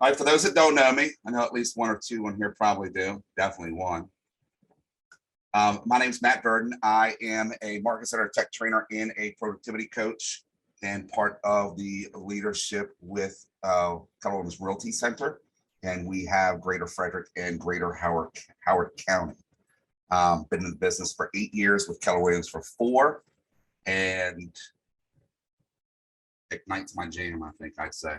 All right, for those that don't know me, I know at least one or two on here probably do, definitely one. My name is Matt Burton. I am a Market Center tech trainer and a productivity coach and part of the leadership with Keller Williams Realty Center. And we have Greater Frederick and Greater Howard County. Been in the business for 8 years, with Keller Williams for 4. And Ignite's my jam, I think I'd say.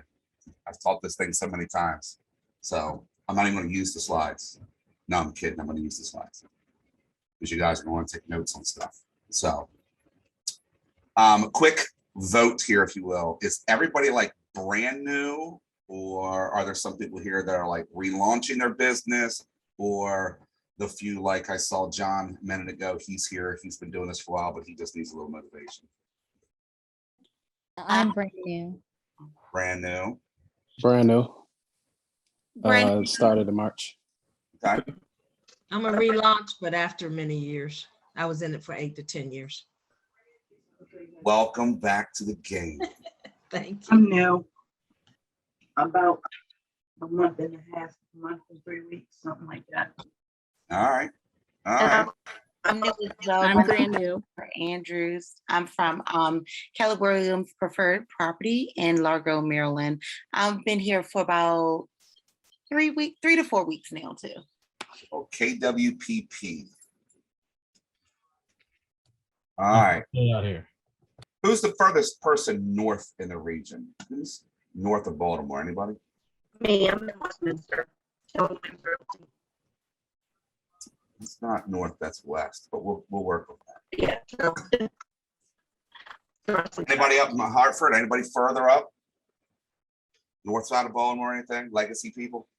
I've taught this thing so many times. So I'm not even going to use the slides. No, I'm kidding. I'm going to use the slides because you guys are going to take notes on stuff. So quick vote here, if you will. Is everybody like brand new, or are there some people here that are like relaunching their business, or the few like I saw John a minute ago, he's here, he's been doing this for a while, but he just needs a little motivation. I'm brand new. Brand new. Brand new. Started in March. Okay. I'm a relaunch, but after many years. I was in it for 8 to 10 years. Welcome back to the game. Thank you. I'm new. About a month and a half, a month and 3 weeks, something like that. All right. All right. I'm new as well. I'm My brand name is new. Jennifer Andrews. I'm from Keller Williams Preferred Property in Largo, Maryland. I've been here for about 3 to 4 weeks now too. Oh, KWPP. All right. Out here. Who's the furthest person north in the region? Who's north of Baltimore? Anybody? Me, I'm in Westminster. It's not north, that's west, but we'll work with that. Yeah. Anybody up in Hartford? Anybody further up? North side of Baltimore, anything? Legacy people?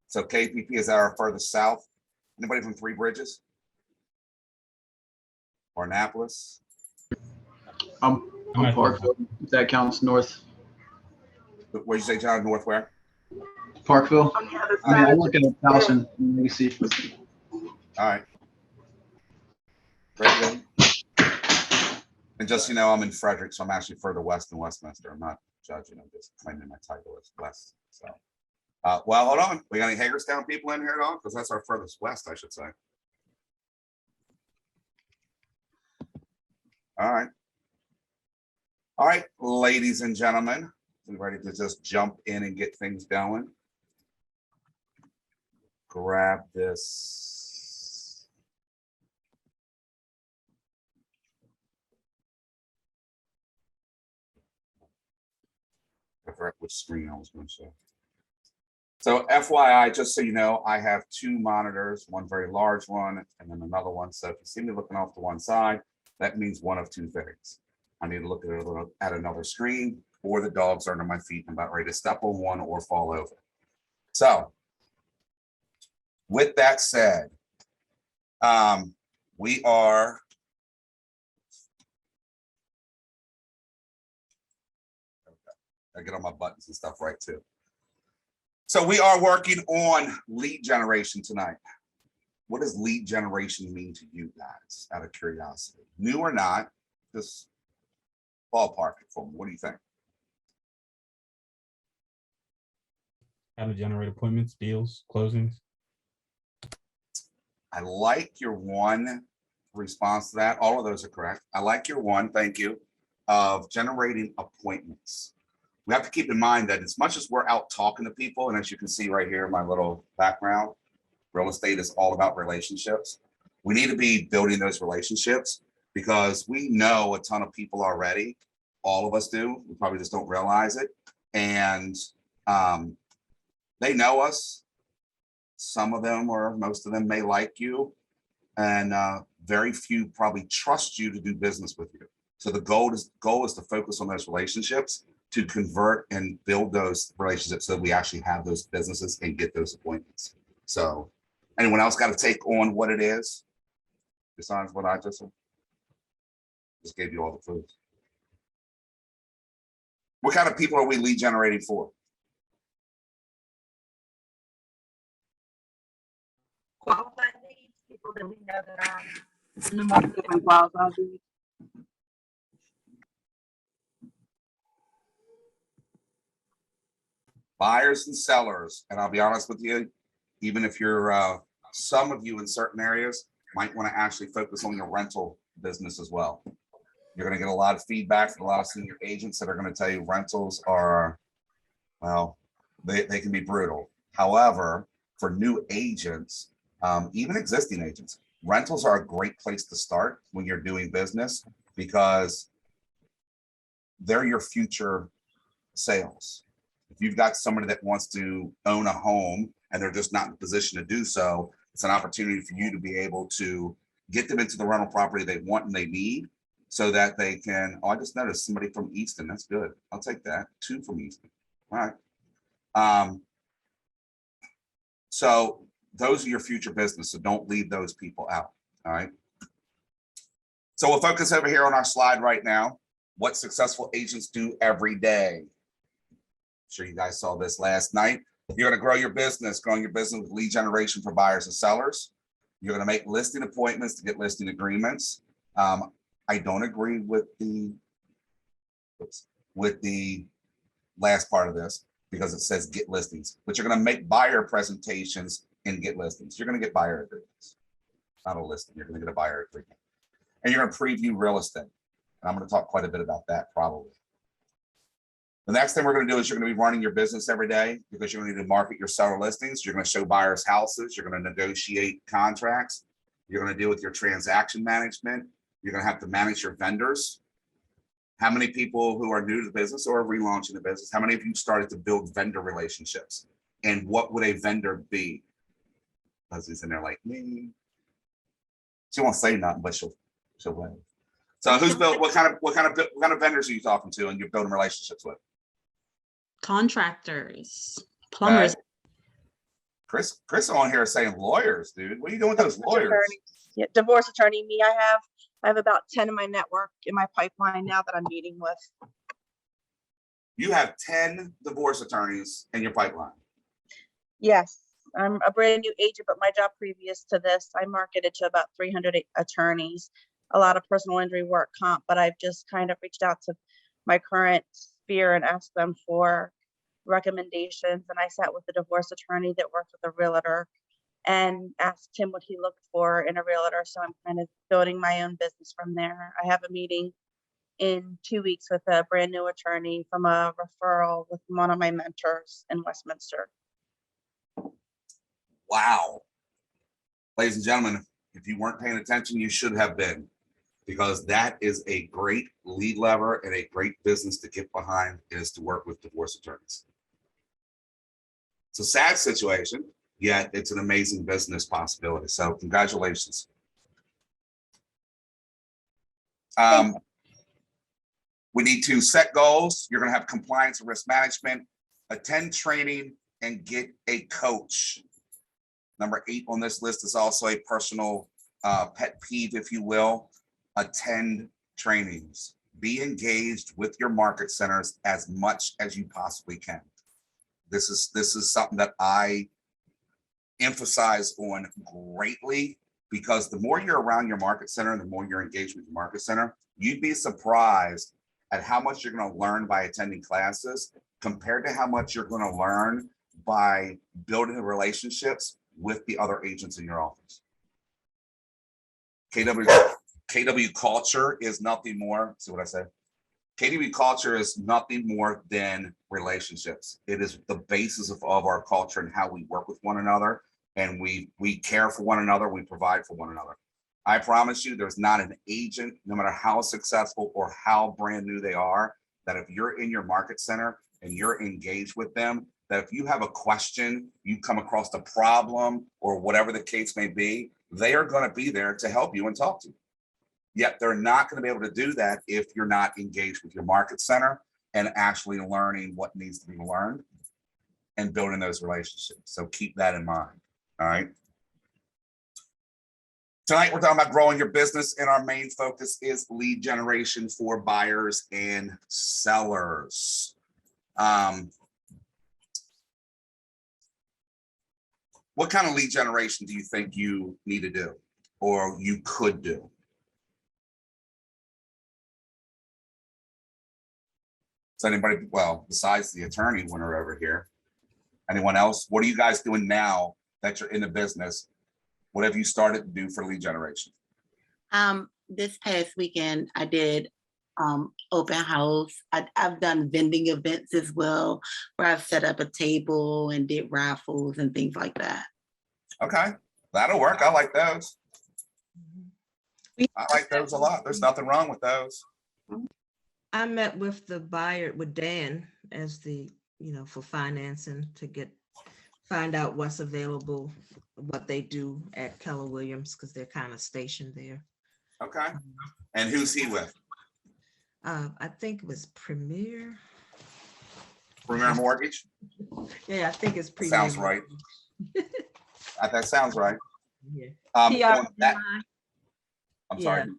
So KPP is our furthest south. Anybody from Three Bridges? Or Annapolis? I'm Parkville, if that counts north. What'd you say, John? North where? Parkville. On the other I mean, side. I'm looking at Towson and Legacy. All right. Very good. And just, you know, I'm in Frederick, so I'm actually further west than Westminster. I'm not judging, I'm just claiming my title is west. So, well, hold on. We got any Hagerstown people in here at all? Because that's our furthest west, I should say. All right. All right, ladies and gentlemen, we ready to just jump in and get things going? Grab this. I forgot which screen I was going to show. So FYI, just so you know, I have 2 monitors, one very large one, and then another one. So if you see me looking off to one side, that means one of 2 things. I need to look at another screen, or the dogs are under my feet and I'm about ready to step on one or fall over. So with that said, we are I get on my buttons and stuff right too. So we are working on lead generation tonight. What does lead generation mean to you guys, out of curiosity? New or not, just ballpark it for me. What do you think? How to generate appointments, deals, closings. I like your one response to that. All of those are correct. I like your one, thank you, of generating appointments. We have to keep in mind that as much as we're out talking to people, and as you can see right here in my little background, real estate is all about relationships. We need to be building those relationships because we know a ton of people already. All of us do. We probably just don't realize it. And they know us. Some of them or most of them may like you. And very few probably trust you to do business with you. So the goal is to focus on those relationships, to convert and build those relationships so that we actually have those businesses and get those appointments. So anyone else got to take on what it is besides what I just gave you all the clues? What kind of people are we lead generating for? Qualified leads, people that we know that are in the market and qualified leads. buyers and sellers. And I'll be honest with you, even if you're, some of you in certain areas might want to actually focus on your rental business as well. You're going to get a lot of feedback from a lot of senior agents that are going to tell you rentals are, well, they can be brutal. However, for new agents, even existing agents, rentals are a great place to start when you're doing business because they're your future sales. If you've got somebody that wants to own a home and they're just not in a position to do so, it's an opportunity for you to be able to get them into the rental property they want and they need so that they can, oh, I just noticed somebody from Easton. That's good. I'll take that. 2 from Easton. All right. So those are your future business. So don't leave those people out. All right. So we'll focus over here on our slide right now. What successful agents do every day. I'm sure you guys saw this last night. You're going to grow your business, growing your business with lead generation for buyers and sellers. You're going to make listing appointments to get listing agreements. I don't agree with the last part of this because it says get listings, but you're going to make buyer presentations and get listings. You're going to get buyer agreements, not a listing. You're going to get a buyer agreement, and you're going to preview real estate. And I'm going to talk quite a bit about that probably. The next thing we're going to do is you're going to be running your business every day because you're going to need to market your seller listings. You're going to show buyers houses. You're going to negotiate contracts. You're going to deal with your transaction management. You're going to have to manage your vendors. How many people who are new to the business or relaunching the business, how many of you started to build vendor relationships? And what would a vendor be? Leslie's in there like me. She won't say nothing, but she'll win. So who's built, what kind of vendors are you talking to and you're building relationships with? Contractors, plumbers. Chris on here is saying lawyers, dude. What are you doing with those lawyers? Yeah, divorce attorney. I have about 10 in my network in my pipeline now that I'm meeting with. You have 10 divorce attorneys in your pipeline. Yes, I'm a brand new agent, but my job previous to this, I marketed to about 300 attorneys, a lot of personal injury work comp, but I've just kind of reached out to my current sphere and asked them for recommendations. And I sat with a divorce attorney that worked with a realtor and asked him what he looked for in a realtor. So I'm kind of building my own business from there. I have a meeting in 2 weeks with a brand new attorney from a referral with one of my mentors in Westminster. Wow. Ladies and gentlemen, if you weren't paying attention, you should have been, because that is a great lead lever and a great business to get behind, is to work with divorce attorneys. It's a sad situation, yet it's an amazing business possibility. So congratulations. We need to set goals. You're going to have compliance and risk management, attend training, and get a coach. Number 8 on this list is also a personal pet peeve, if you will. Attend trainings. Be engaged with your market centers as much as you possibly can. This is something that I emphasize on greatly, because the more you're around your market center and the more you're engaged with your market center, you'd be surprised at how much you're going to learn by attending classes compared to how much you're going to learn by building the relationships with the other agents in your office. KW culture is nothing more. See what I said? KW culture is nothing more than relationships. It is the basis of our culture and how we work with one another. And we care for one another. We provide for one another. I promise you, there's not an agent, no matter how successful or how brand new they are, that if you're in your market center and you're engaged with them, that if you have a question, you come across a problem or whatever the case may be, they are going to be there to help you and talk to you. Yet they're not going to be able to do that if you're not engaged with your market center and actually learning what needs to be learned and building those relationships. So keep that in mind. All right. Tonight, we're talking about growing your business, and our main focus is lead generation for buyers and sellers. What kind of lead generation do you think you need to do or you could do? Does anybody, well, besides the attorney winner over here, Anyone else? What are you guys doing now that you're in the business? What have you started to do for lead generation? This past weekend I did open house. I've done vending events as well, where I've set up a table and did raffles and things like that. Okay, that'll work. I like those. I like those a lot. There's nothing wrong with those. I met with the buyer, with Dan, as the, for financing to find out what's available, what they do at Keller Williams, because they're kind of stationed there. Okay, and who's he with? I think it was Premier. Premier Mortgage? Yeah, I think it's Premier. Sounds right. That sounds right. Yeah. On PRMI. that- I'm Yeah. sorry,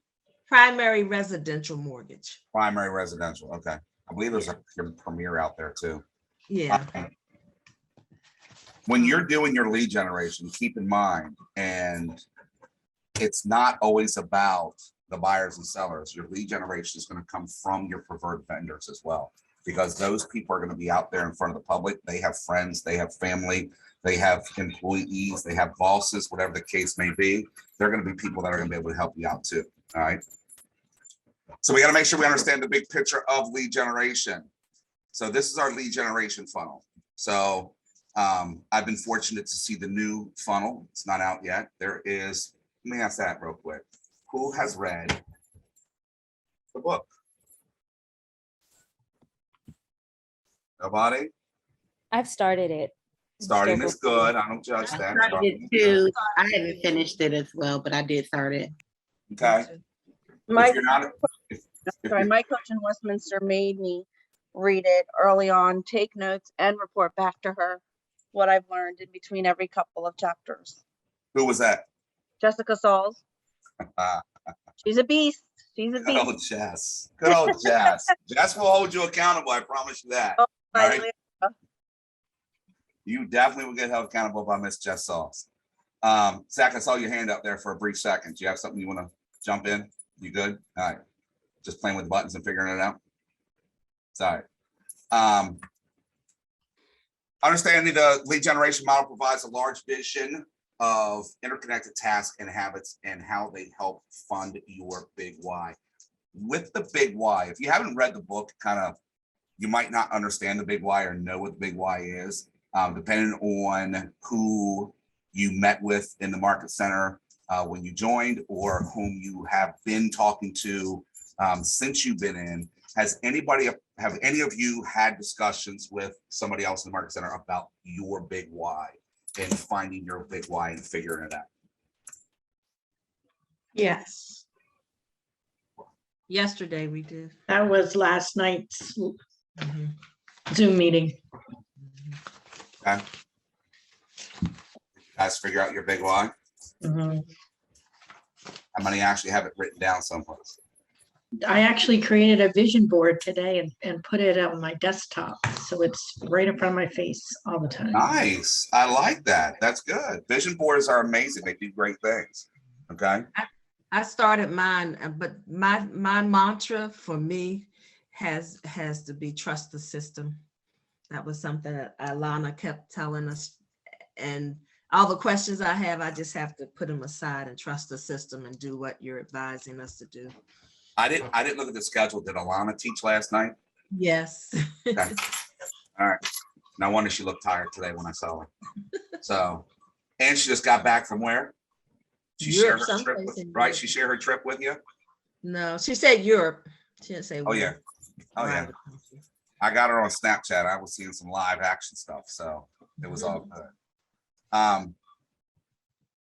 Primary residential mortgage. primary residential. Okay, I believe there's a Premier out there too. Yeah. When you're doing your lead generation, keep in mind, and it's not always about the buyers and sellers. Your lead generation is going to come from your preferred vendors as well, because those people are going to be out there in front of the public. They have friends, they have family, they have employees, they have bosses, whatever the case may be. They're going to be people that are going to be able to help you out too. All right. So we got to make sure we understand the big picture of lead generation. So this is our lead generation funnel. So I've been fortunate to see the new funnel. It's not out yet. Let me ask that real quick. Who has read the book? Nobody? I've started it. Starting Still is good. I don't judge I that. started Starting it is good. too. I haven't finished it as well, but I did start it. Okay. My, If you're not, if sorry, you're- my coach in Westminster made me read it early on, take notes, and report back to her what I've learned in between every couple of chapters. who was that? Jessica Sauls. She's a beast. She's a Good beast. old Jess. Good old Jess. Jess will hold you accountable. I promise you that. Oh, All right. I- You definitely will get held accountable by Miss Jess Sauls. Zach, I saw your hand up there for a brief second. Do you have something you want to jump in? You good? All right. Just playing with buttons and figuring it out. Sorry. Understanding the lead generation model provides a large vision of interconnected tasks and habits and how they help fund your big why. With the big why, if you haven't read the book, you might not understand the big why or know what the big why is, depending on who you met with in the market center when you joined, or whom you have been talking to since you've been in. Have any of you had discussions with somebody else in the market center about your big why and finding your big why and figuring it out? Yes, Yesterday we did. that was last night's Mhm. Zoom meeting. Okay. Guys, figure out your big why. Mhm. How many actually have it written down someplace? I actually created a vision board today and put it on my desktop, so it's right in front of my face all the time. Nice. I like that. That's good. Vision boards are amazing. They do great things. Okay. I started mine, but my mantra for me has to be trust the system. That was something that Alana kept telling us, and all the questions I have, I just have to put them aside and trust the system and do what you're advising us to do. I didn't look at the schedule. Did Alana teach last night? Yes. Okay. All right. No wonder she looked tired today when I saw her. So, and she just got back from where? She shared Europe, her trip, someplace in right? Europe. She shared her trip with you? No, she said Europe. She didn't say. Oh, yeah. where. Oh, yeah. Around the country. I got her on Snapchat. I was seeing some live action stuff, so it was all good.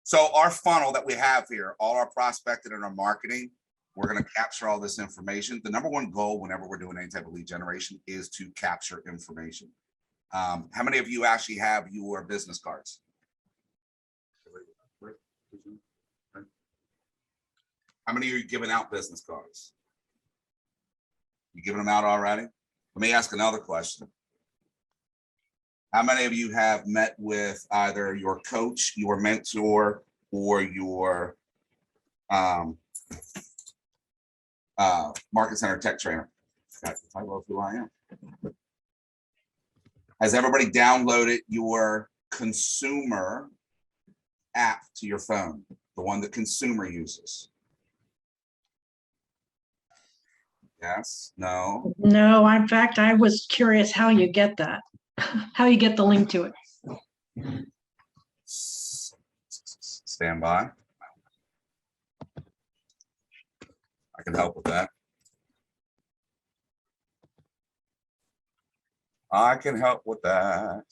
So our funnel that we have here, all our prospecting and our marketing, we're going to capture all this information. The number one goal whenever we're doing any type of lead generation is to capture information. How many of you actually have your business cards? How many of you giving out business cards? You giving them out already? Let me ask another question. How many of you have met with either your coach, your mentor, or your market center tech trainer? Got the title of who I am. Has everybody downloaded your consumer app to your phone? The one that consumer uses? Yes, no? No, in fact, I was curious how you get that, how you get the link to it. Stand by. I can help with that. I can help with that.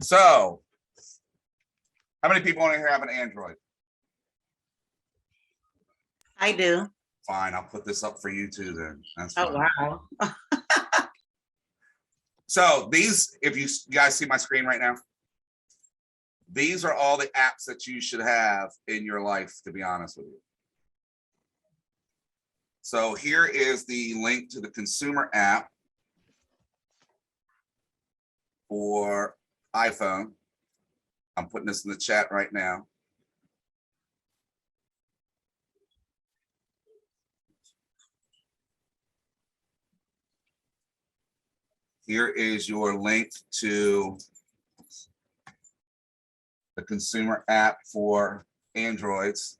So, how many people in here have an Android? I do. Fine, I'll put this up for you too then. That's Oh, fine. wow. So these, if you guys see my screen right now, these are all the apps that you should have in your life, to be honest with you. So here is the link to the consumer app for iPhone. I'm putting this in the chat right now. Here is your link to the consumer app for Androids.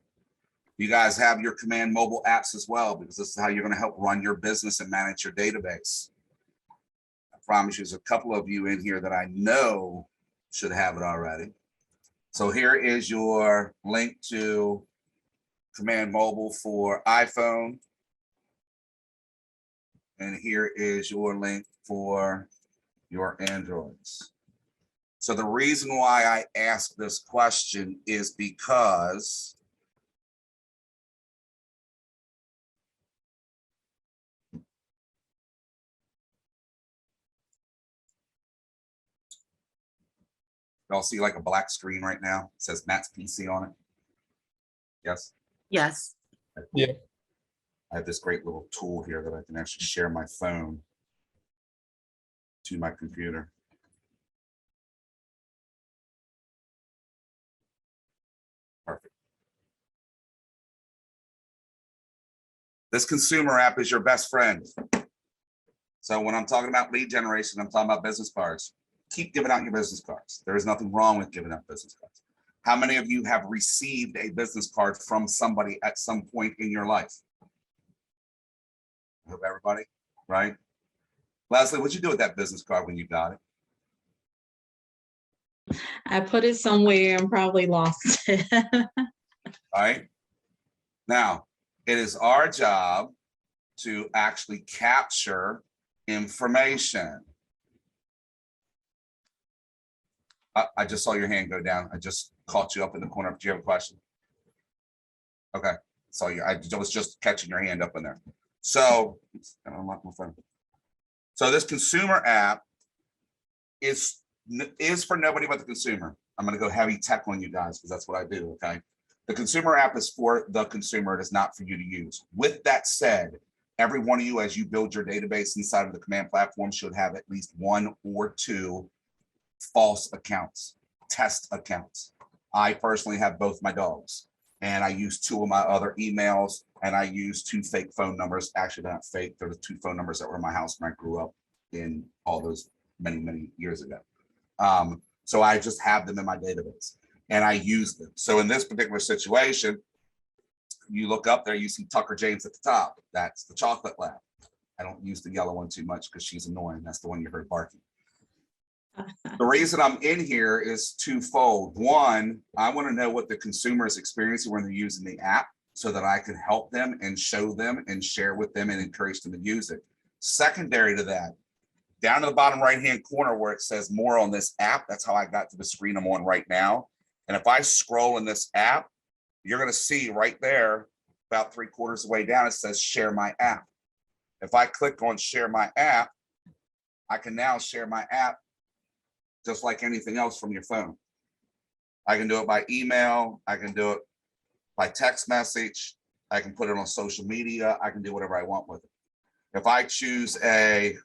You guys have your Command Mobile apps as well, because this is how you're going to help run your business and manage your database. I promise you, there's a couple of you in here that I know should have it already. So here is your link to Command Mobile for iPhone. And here is your link for your Androids. So the reason why I ask this question is because y'all see like a black screen right now. It says Matt's PC on it. Yes. Yes. Yeah. I have this great little tool here that I can actually share my phone to my computer. Perfect. This consumer app is your best friend. So when I'm talking about lead generation, I'm talking about business cards. Keep giving out your business cards. There is nothing wrong with giving out business cards. How many of you have received a business card from somebody at some point in your life? I hope everybody, right? Leslie, what'd you do with that business card when you got it? I put it somewhere and probably lost it. All right. Now, it is our job to actually capture information. I just saw your hand go down. I just caught you up in the corner. Do you have a question? Okay. So I was just catching your hand up in there. So, unlock my phone. So this consumer app is for nobody but the consumer. I'm going to go heavy tech on you guys because that's what I do. Okay. The consumer app is for the consumer. It is not for you to use. With that said, every one of you, as you build your database inside of the command platform, should have at least 1 or 2 false accounts, test accounts. I personally have both my dogs, and I use 2 of my other emails, and I use 2 fake phone numbers. Actually, they're not fake. They're the 2 phone numbers that were in my house when I grew up in all those many, many years ago. So I just have them in my database and I use them. So in this particular situation, you look up there, you see Tucker James at the top. That's the chocolate lab. I don't use the yellow one too much because she's annoying. That's the one you heard barking. The reason I'm in here is twofold. One, I want to know what the consumer is experiencing when they're using the app so that I can help them and show them and share with them and encourage them to use it. Secondary to that, down in the bottom right-hand corner where it says more on this app, that's how I got to the screen I'm on right now. And if I scroll in this app, you're going to see right there, about 3/4 of the way down, it says share my app. If I click on share my app, I can now share my app just like anything else from your phone. I can do it by email. I can do it by text message. I can put it on social media. I can do whatever I want with it. If I choose a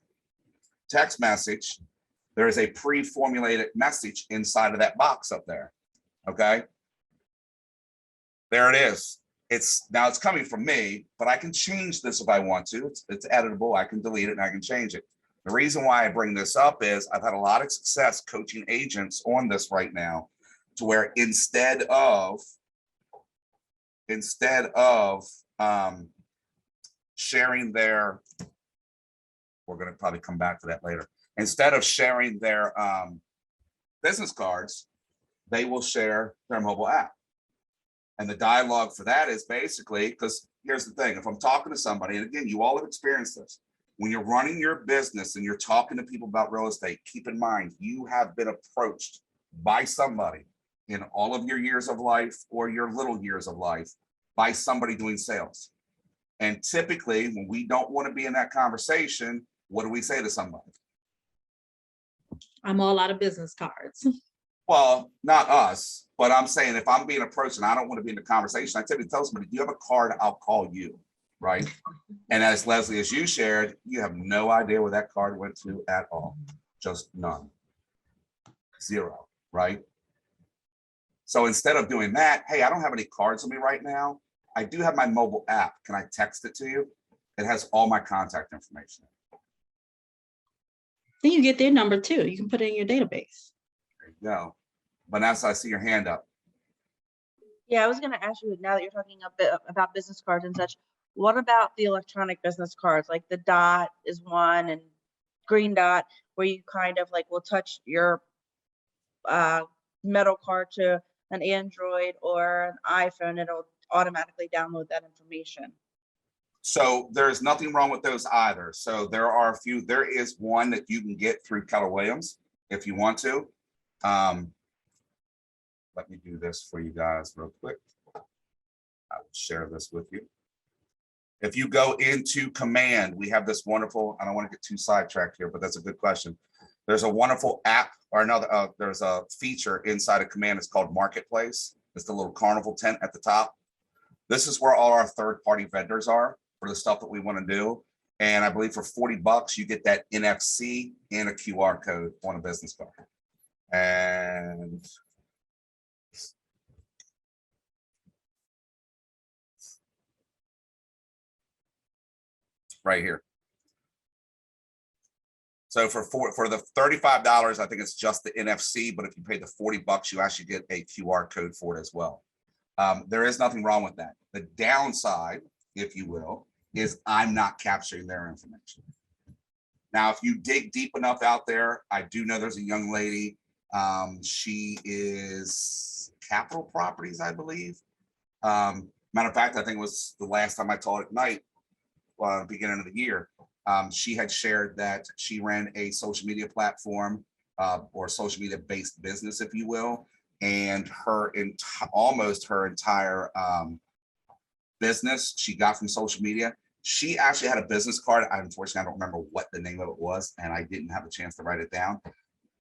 text message, there is a pre-formulated message inside of that box up there. Okay. There it is. Now it's coming from me, but I can change this if I want to. It's editable. I can delete it and I can change it. The reason why I bring this up is I've had a lot of success coaching agents on this right now, to where instead of sharing their, we're going to probably come back to that later. Instead of sharing their business cards, they will share their mobile app. And the dialogue for that is basically, because here's the thing, if I'm talking to somebody, and again, you all have experienced this, when you're running your business and you're talking to people about real estate, keep in mind, you have been approached by somebody in all of your years of life or your little years of life by somebody doing sales. And typically, when we don't want to be in that conversation, what do we say to somebody? I'm all out of business cards. Well, not us, but I'm saying if I'm being approached and I don't want to be in the conversation, I typically tell somebody, do you have a card? I'll call you, right? And as Leslie, as you shared, you have no idea where that card went to at all. Just none. Zero, right? So instead of doing that, hey, I don't have any cards on me right now. I do have my mobile app. Can I text it to you? It has all my contact information. Then you get their number too. You can put it in your database. There you go. Vanessa, I see your hand up. Yeah, I was going to ask you, now that you're talking a bit about business cards and such, what about the electronic business cards? Like the dot is one and green dot, where you kind of like will touch your metal card to an Android or an iPhone, it'll automatically download that information. So there's nothing wrong with those either. So there are a few. There is one that you can get through Keller Williams if you want to. Let me do this for you guys real quick. I will share this with you. If you go into Command, we have this wonderful, I don't want to get too sidetracked here, but that's a good question. There's a wonderful app or another, there's a feature inside of Command. It's called Marketplace. It's the little carnival tent at the top. This is where all our third-party vendors are for the stuff that we want to do. And I believe for $40, you get that NFC and a QR code on a business card. And right here. So for the $35, I think it's just the NFC, but if you pay the $40, you actually get a QR code for it as well. There is nothing wrong with that. The downside, if you will, is I'm not capturing their information. Now, if you dig deep enough out there, I do know there's a young lady. She is Capital Properties, I believe. Matter of fact, I think it was the last time I taught at night, beginning of the year. She had shared that she ran a social media platform or social media based business, if you will. And almost her entire business she got from social media. She actually had a business card. Unfortunately, I don't remember what the name of it was, and I didn't have a chance to write it down.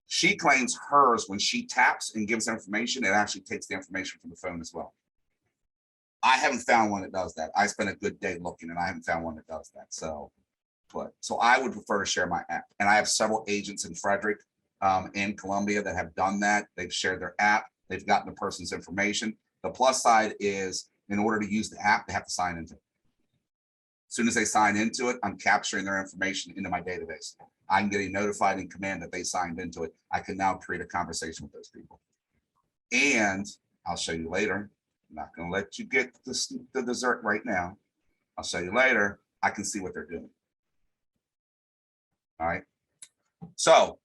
She claims hers, when she taps and gives information, it actually takes the information from the phone as well. I haven't found one that does that. I spent a good day looking, and I haven't found one that does that. So I would prefer to share my app. And I have several agents in Frederick and Columbia that have done that. They've shared their app. They've gotten the person's information. The plus side is, in order to use the app, they have to sign into it. As soon as they sign into it, I'm capturing their information into my database. I'm getting notified in Command that they signed into it. I can now create a conversation with those people. And I'll show you later. I'm not going to let you get the dessert right now. I'll show you later. I can see what they're doing. All right. So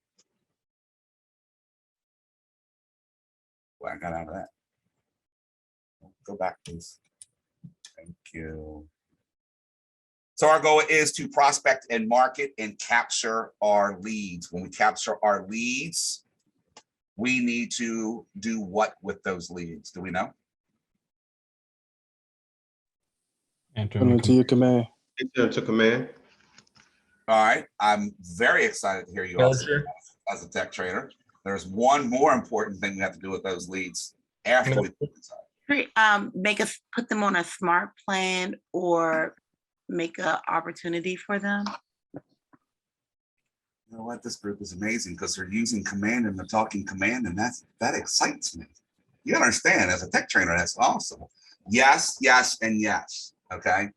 what I got out of that. Go back, please. Thank you. So our goal is to prospect and market and capture our leads. When we capture our leads, we need to do what with those leads? Do we know? Enter Put them into your command. Enter to Command. All right. I'm very excited to hear you all as a tech trader. There's one more important thing we have to do with those leads after we put inside. Put them on a smart plan or make an opportunity for them. You know what? This group is amazing because they're using command and they're talking command, and that excites me. You understand, as a tech trainer, that's awesome. Yes, yes, and yes. Okay.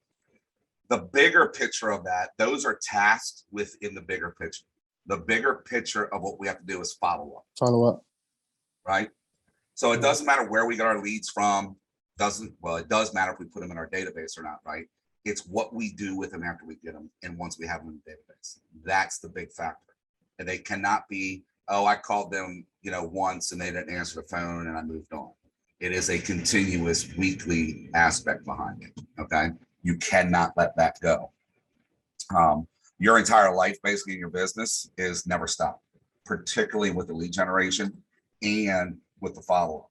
The bigger picture of that, those are tasks within the bigger picture. The bigger picture of what we have to do is follow up. Follow up. Right? So it doesn't matter where we get our leads from. It does matter if we put them in our database or not, right? It's what we do with them after we get them and once we have them in the database. That's the big factor. And they cannot be, oh, I called them, once and they didn't answer the phone and I moved on. It is a continuous weekly aspect behind it. Okay. You cannot let that go. Your entire life, basically, in your business is never stop, particularly with the lead generation and with the follow-up.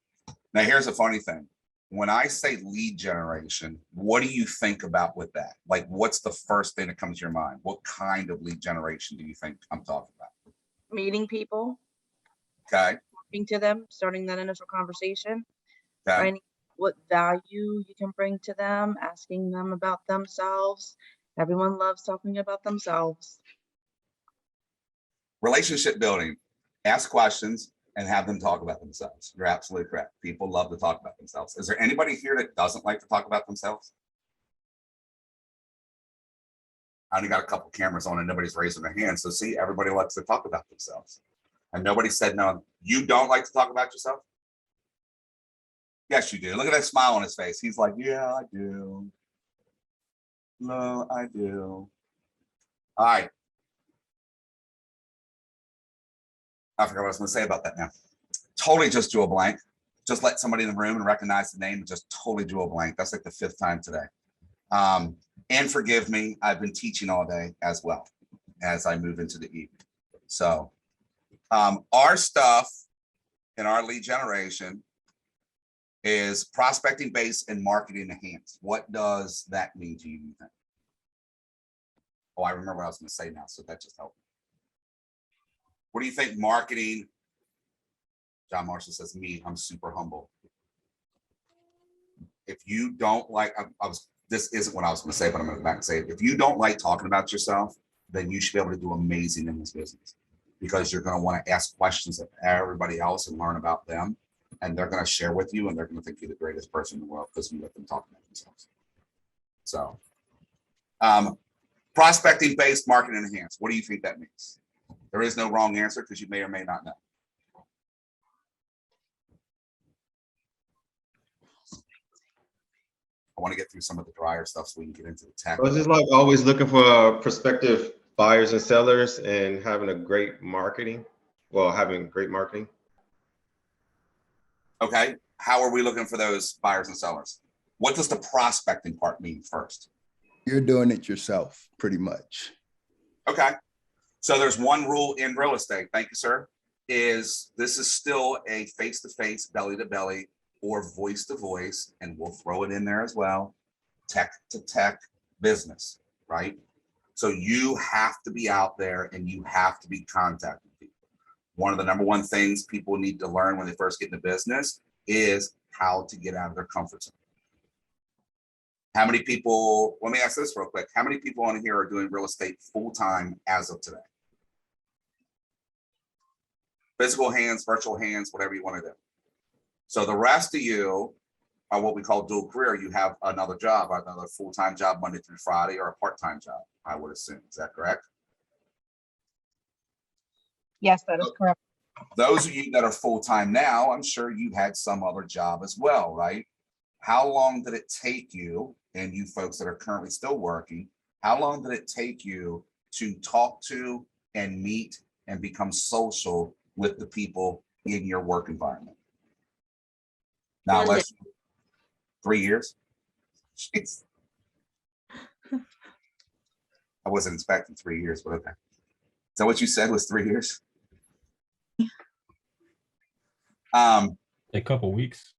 Now, here's a funny thing. When I say lead generation, what do you think about with that? Like, what's the first thing that comes to your mind? What kind of lead generation do you think I'm talking about? Meeting people, Okay. talking to them, starting that initial conversation, Okay. finding what value you can bring to them, asking them about themselves. Everyone loves talking about themselves. Relationship building, ask questions and have them talk about themselves. You're absolutely correct. People love to talk about themselves. Is there anybody here that doesn't like to talk about themselves? I only got a couple cameras on and nobody's raising their hand. So see, everybody likes to talk about themselves. And nobody said no. You don't like to talk about yourself? Yes, you do. Look at that smile on his face. He's like, yeah, I do. No, I do. All right. I forgot what I was going to say about that now. Totally just drew a blank. Just let somebody in the room and recognize the name and just totally drew a blank. That's like the 5th time today. And forgive me, I've been teaching all day as well as I move into the evening. So our stuff in our lead generation is prospecting based and marketing enhanced. What does that mean to you? Oh, I remember what I was going to say now, so that just helped. What do you think marketing? John Marshall says, me, I'm super humble. If you don't like, this isn't what I was going to say, but I'm going to go back and say it. If you don't like talking about yourself, then you should be able to do amazing in this business because you're going to want to ask questions of everybody else and learn about them. And they're going to share with you and they're going to think you're the greatest person in the world because you let them talk about themselves. So prospecting based marketing enhanced. What do you think that means? There is no wrong answer because you may or may not know. I want to get through some of the drier stuff so we can get into the tech. I was just like always looking for prospective buyers and sellers and having a great marketing. Well, having great marketing. Okay. How are we looking for those buyers and sellers? What does the prospecting part mean first? You're doing it yourself, pretty much. Okay. So there's one rule in real estate. Thank you, sir. This is still a face-to-face, belly-to-belly, or voice-to-voice, and we'll throw it in there as well, tech-to-tech business, right? So you have to be out there and you have to be contacting people. One of the number one things people need to learn when they first get into business is how to get out of their comfort zone. How many people, let me ask this real quick. How many people on here are doing real estate full-time as of today? Physical hands, virtual hands, whatever you want to do. So the rest of you are what we call dual career. You have another job, another full-time job Monday through Friday, or a part-time job, I would assume. Is that correct? Yes, that is correct. Those of you that are full-time now, I'm sure you've had some other job as well, right? How long did it take you, and you folks that are currently still working, how long did it take you to talk to and meet and become social with the people in your work environment? Now, let's 3 years. Jeez. I wasn't expecting 3 years, but okay. Is that what you said was 3 years? A couple weeks.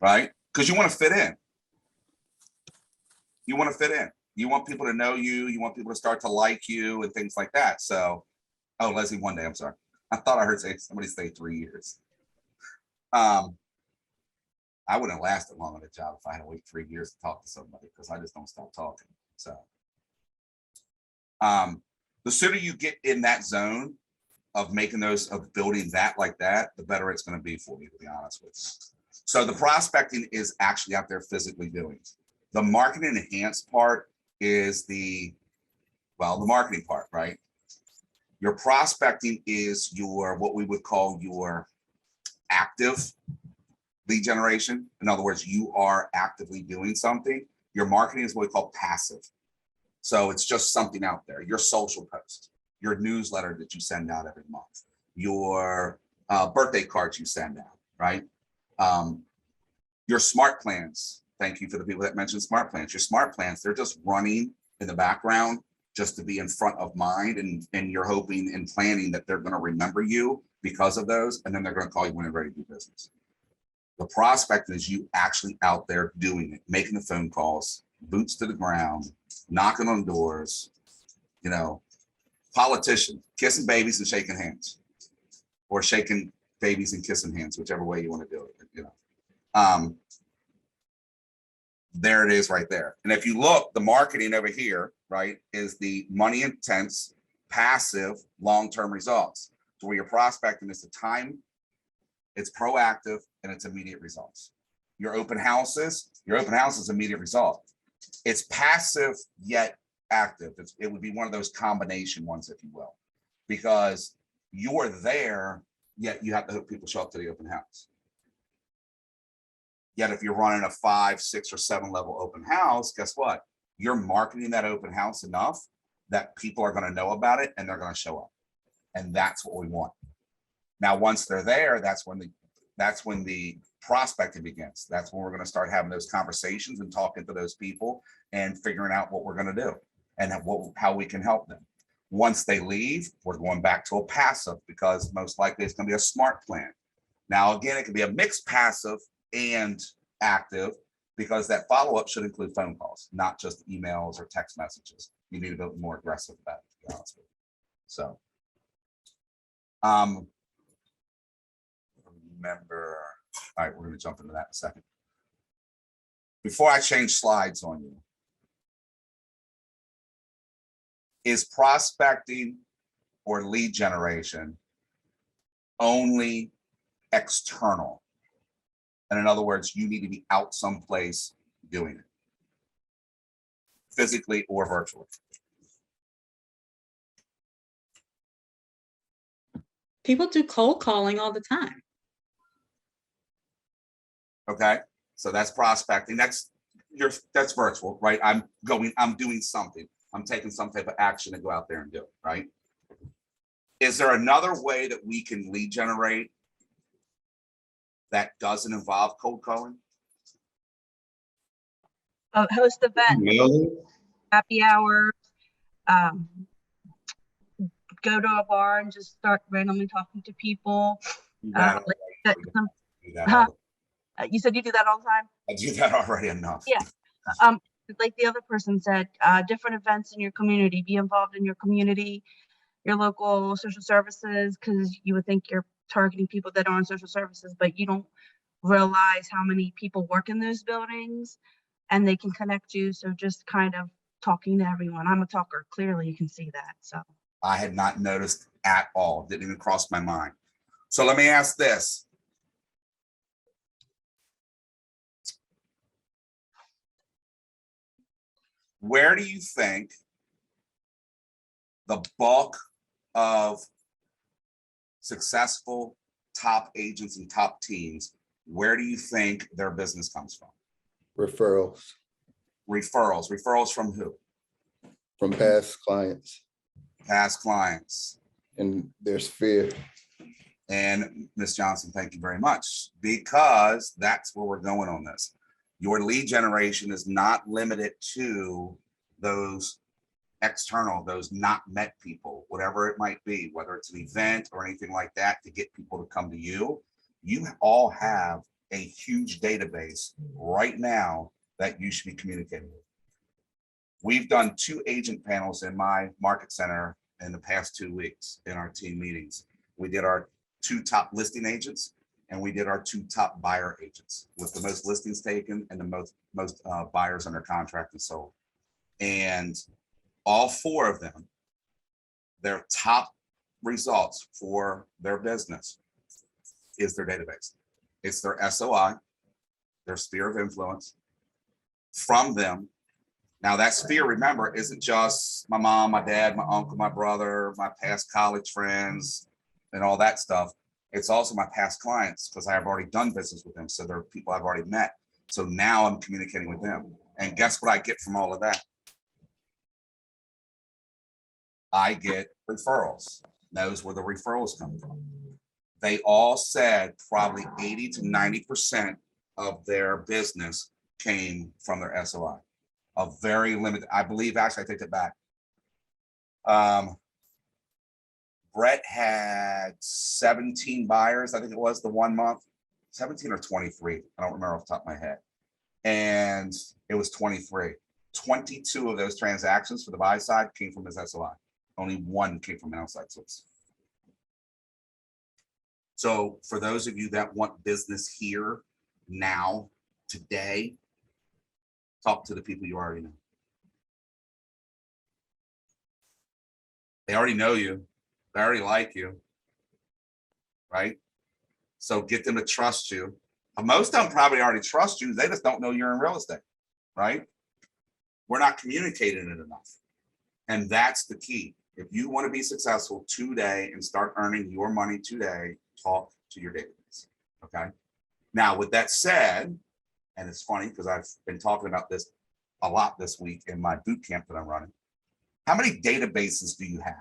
Right? Because you want to fit in. You want to fit in. You want people to know you. You want people to start to like you and things like that. So, oh, Leslie, one day, I'm sorry. I thought I heard somebody say 3 years. I wouldn't have lasted long on a job if I had to wait 3 years to talk to somebody because I just don't stop talking. So the The sooner you get in that zone of making those, of building that like that, the better it's going to be for you, to be honest with you. So the prospecting is actually out there physically doing. The marketing enhanced part is the marketing part, right? Your prospecting is your, what we would call your active lead generation. In other words, you are actively doing something. Your marketing is what we call passive. So it's just something out there, your social post, your newsletter that you send out every month, your birthday cards you send out, right? Your smart plans. Thank you for the people that mentioned smart plans. Your smart plans, they're just running in the background just to be in front of mind, and you're hoping and planning that they're going to remember you because of those, and then they're going to call you when they're ready to do business. The prospecting is you actually out there doing it, making the phone calls, boots to the ground, knocking on doors, you know, politician, kissing babies and shaking hands, or shaking babies and kissing hands, whichever way you want to do it, you know. There it is right there. And if you look, the marketing over here, right, is the money intense, passive, long-term results. So where your prospecting is the time, it's proactive, and it's immediate results. Your open houses immediate result. It's passive yet active. It would be one of those combination ones, if you will, because you're there, yet you have to hope people show up to the open house. Yet if you're running a 5, 6, or 7 level open house, guess what? You're marketing that open house enough that people are going to know about it and they're going to show up. And that's what we want. Now, once they're there, that's when the prospecting begins. That's when we're going to start having those conversations and talking to those people and figuring out what we're going to do and how we can help them. Once they leave, we're going back to a passive, because most likely it's going to be a smart plan. Now, again, it can be a mixed passive and active, because that follow-up should include phone calls, not just emails or text messages. You need to be more aggressive about it, to be honest with you. So, remember, all right, we're going to jump into that in a second. Before I change slides on you, is prospecting or lead generation only external? And in other words, you need to be out someplace doing it, physically or virtually. People do cold calling all the time. Okay, so that's prospecting. That's virtual, right? I'm doing something. I'm taking some type of action to go out there and do it, right? Is there another way that we can lead generate that doesn't involve cold calling? Host events, happy hours, go to a bar and just start randomly talking to people. You said you do that all the time? I do that already enough. Yeah. Like the other person said, different events in your community, be involved in your community, your local social services, because you would think you're targeting people that are on social services, but you don't realize how many people work in those buildings and they can connect you. So just kind of talking to everyone. I'm a talker, clearly you can see that. So I had not noticed at all, didn't even cross my mind. So let me ask this. Where do you think the bulk of successful top agents and top teams, where do you think their business comes from? Referrals. Referrals from who? From past clients. Past clients. And their sphere. And Ms. Johnson, thank you very much, because that's where we're going on this. Your lead generation is not limited to those external, those not met people, whatever it might be, whether it's an event or anything like that, to get people to come to you. You all have a huge database right now that you should be communicating with. We've done 2 agent panels in my market center in the past 2 weeks in our team meetings. We did our 2 top listing agents, and we did our 2 top buyer agents with the most listings taken and the most buyers under contract and sold. And all 4 of them their top results for their business is their database. It's their SOI, their sphere of influence from them. Now that sphere, remember, isn't just my mom, my dad, my uncle, my brother, my past college friends, and all that stuff. It's also my past clients because I have already done business with them. So they're people I've already met. So now I'm communicating with them. And guess what I get from all of that? I get referrals. Knows where the referrals come from. They all said probably 80 to 90% of their business came from their SOI. A very limited, I believe, actually, I take it back. Brett had 17 buyers, I think it was the 1 month, 17 or 23. I don't remember off the top of my head. And it was 23. 22 of those transactions for the buy side came from his SOI. Only one came from an outside source. So for those of you that want business here, now, today, talk to the people you already know. They already know you. They already like you, right? So get them to trust you. Most of them probably already trust you. They just don't know you're in real estate, right? We're not communicating it enough. And that's the key. If you want to be successful today and start earning your money today, talk to your database, okay? Now, with that said, and it's funny because I've been talking about this a lot this week in my boot camp that I'm running. How many databases do you have?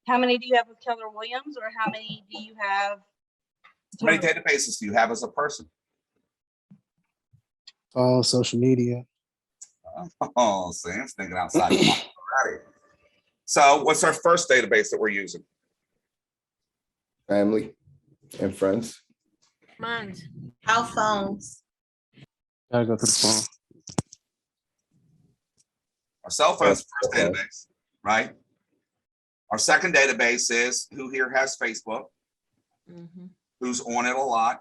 How many do you have with Keller Williams, or how many do you have? How many databases do you have as a person? Phone, social media. Oh, Sam's thinking outside the box already. So what's our first database that we're using? Family and friends. Mine's house phones. Gotta go to the phone. Our cell phone's first database, right? Our second database is who here has Facebook, who's on it a lot.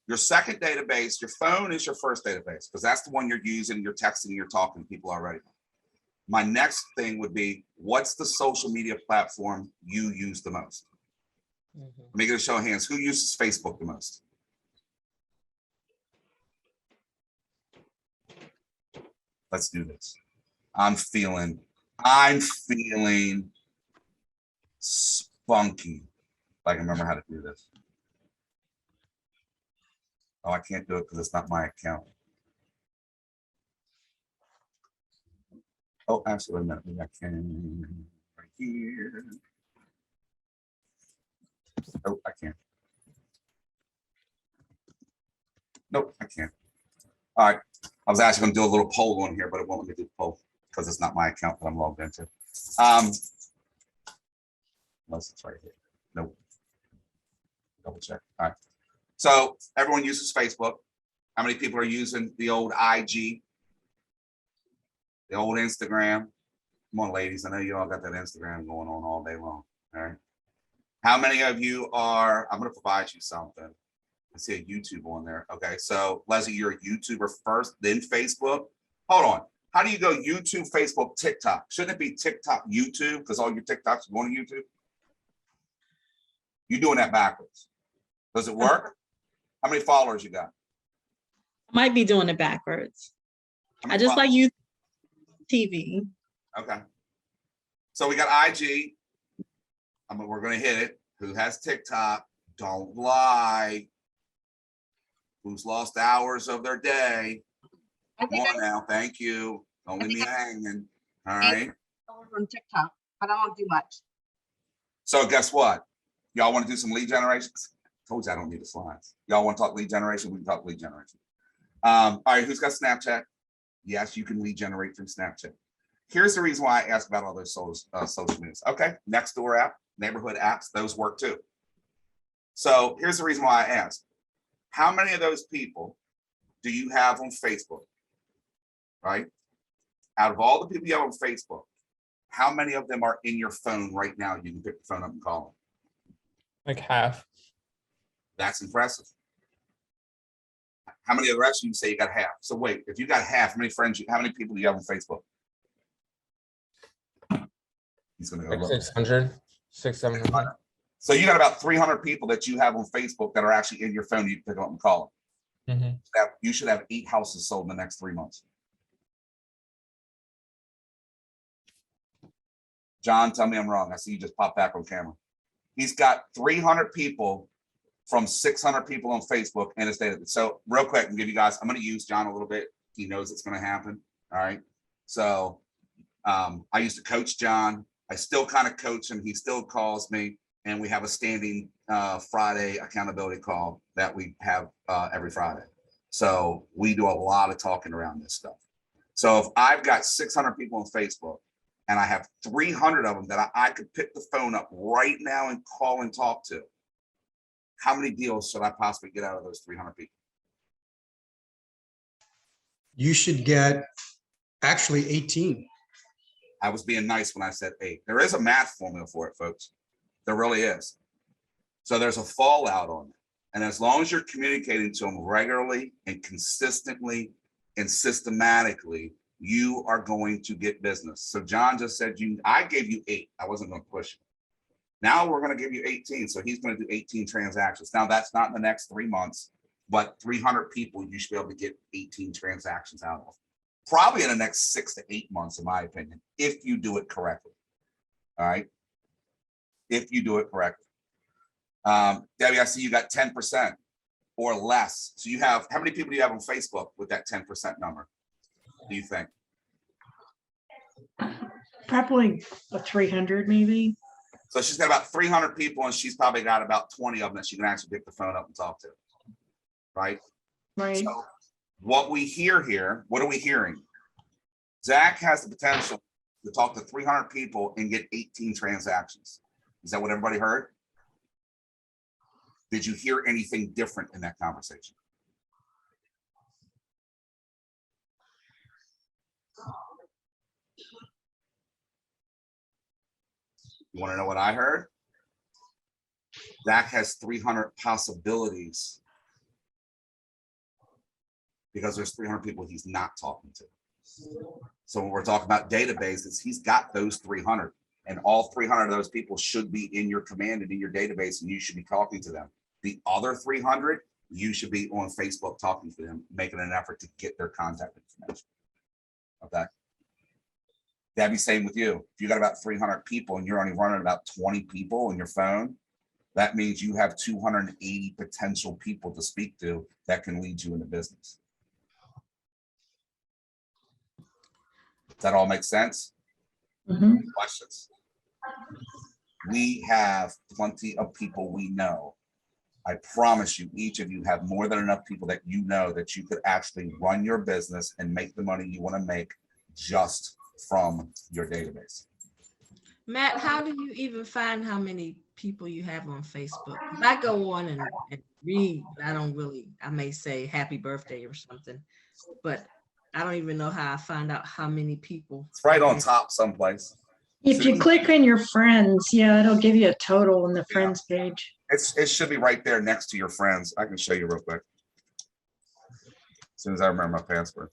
Your second database, your phone is your first database because that's the one you're using, you're texting, you're talking to people already. My next thing would be, what's the social media platform you use the most? Let me get a show of hands. Who uses Facebook the most? Let's do this. I'm feeling spunky. Like I remember how to do this. Oh, I can't do it because it's not my account. Oh, actually, wait a minute. Maybe I can right here. Oh, I can't. Nope, I can't. All right. I was actually going to do a little poll on here, but it won't let me do the poll because it's not my account that I'm logged into. Unless it's right here. Nope. Double check. All right. So everyone uses Facebook. How many people are using the old IG? The old Instagram? Come on, ladies. I know you all got that Instagram going on all day long. All right. How many of you are, I'm going to provide you something. I see a YouTube on there. Okay. So Leslie, you're a YouTuber first, then Facebook. Hold on. How do you go YouTube, Facebook, TikTok? Shouldn't it be TikTok, YouTube? Because all your TikToks are going to YouTube. You're doing that backwards. Does it work? How many followers you got? Might be doing it backwards. I just like you TV. Okay. So we got IG. We're going to hit it. Who has TikTok? Don't lie. Who's lost hours of their day? Come on now. Thank you. Don't leave me hanging. All right. From TikTok, but I don't do much. So guess what? Y'all want to do some lead generations? Told you I don't need the slides. Y'all want to talk lead generation? We can talk lead generation. All right. Who's got Snapchat? Yes, you can lead generate from Snapchat. Here's the reason why I asked about all those social medias. Okay. Nextdoor app, neighborhood apps, those work too. So here's the reason why I asked. How many of those people do you have on Facebook? Right? Out of all the people you have on Facebook, how many of them are in your phone right now? You can pick the phone up and call them. Like half. That's impressive. How many of the rest of you say you got half? So wait, if you got half, how many friends, how many people do you have on Facebook? He's gonna go Like look. 600, 700. So you got about 300 people that you have on Facebook that are actually in your phone. You can pick up and call them. Mhm. You should have 8 houses sold in the next 3 months. John, tell me I'm wrong. I see you just pop back on camera. He's got 300 people from 600 people on Facebook in his database. So real quick, and give you guys, I'm going to use John a little bit. He knows it's going to happen. All right. So I used to coach John. I still kind of coach him. He still calls me, and we have a standing Friday accountability call that we have every Friday. So we do a lot of talking around this stuff. So if I've got 600 people on Facebook and I have 300 of them that I could pick the phone up right now and call and talk to, how many deals should I possibly get out of those 300 people? You should get actually 18. I was being nice when I said 8. There is a math formula for it, folks. There really is. So there's a fallout on it. And as long as you're communicating to them regularly and consistently and systematically, you are going to get business. So John just said, I gave you 8. I wasn't going to push it. Now we're going to give you 18. So he's going to do 18 transactions. Now that's not in the next 3 months, but 300 people you should be able to get 18 transactions out of. Probably in the next 6 to 8 months, in my opinion, if you do it correctly. All right. If you do it correctly. Debbie, I see you got 10% or less. So you have, how many people do you have on Facebook with that 10% number? Do you think? Probably a 300 maybe. So she's got about 300 people, and she's probably got about 20 of them that she can actually pick the phone up and talk to. Right? Right. So what we hear here, what are we hearing? Zach has the potential to talk to 300 people and get 18 transactions. Is that what everybody heard? Did you hear anything different in that conversation? You want to know what I heard? Zach has 300 possibilities because there's 300 people he's not talking to. So when we're talking about databases, he's got those 300, and all 300 of those people should be in your command and in your database, and you should be talking to them. The other 300, you should be on Facebook talking to them, making an effort to get their contact information. Okay. Debbie, same with you. If you got about 300 people and you're only running about 20 people on your phone, that means you have 280 potential people to speak to that can lead you into business. Does that all make sense? Mm-hmm. Questions? We have plenty of people we know. I promise you, each of you have more than enough people that you know that you could actually run your business and make the money you want to make just from your database. Matt, how do you even find how many people you have on Facebook? I go on and read, I don't really, I may say happy birthday or something, but I don't even know how I find out how many people. It's right on top someplace. If you click on your friends, yeah, it'll give you a total on the friends page. It should be right there next to your friends. I can show you real quick. As soon as I remember my password.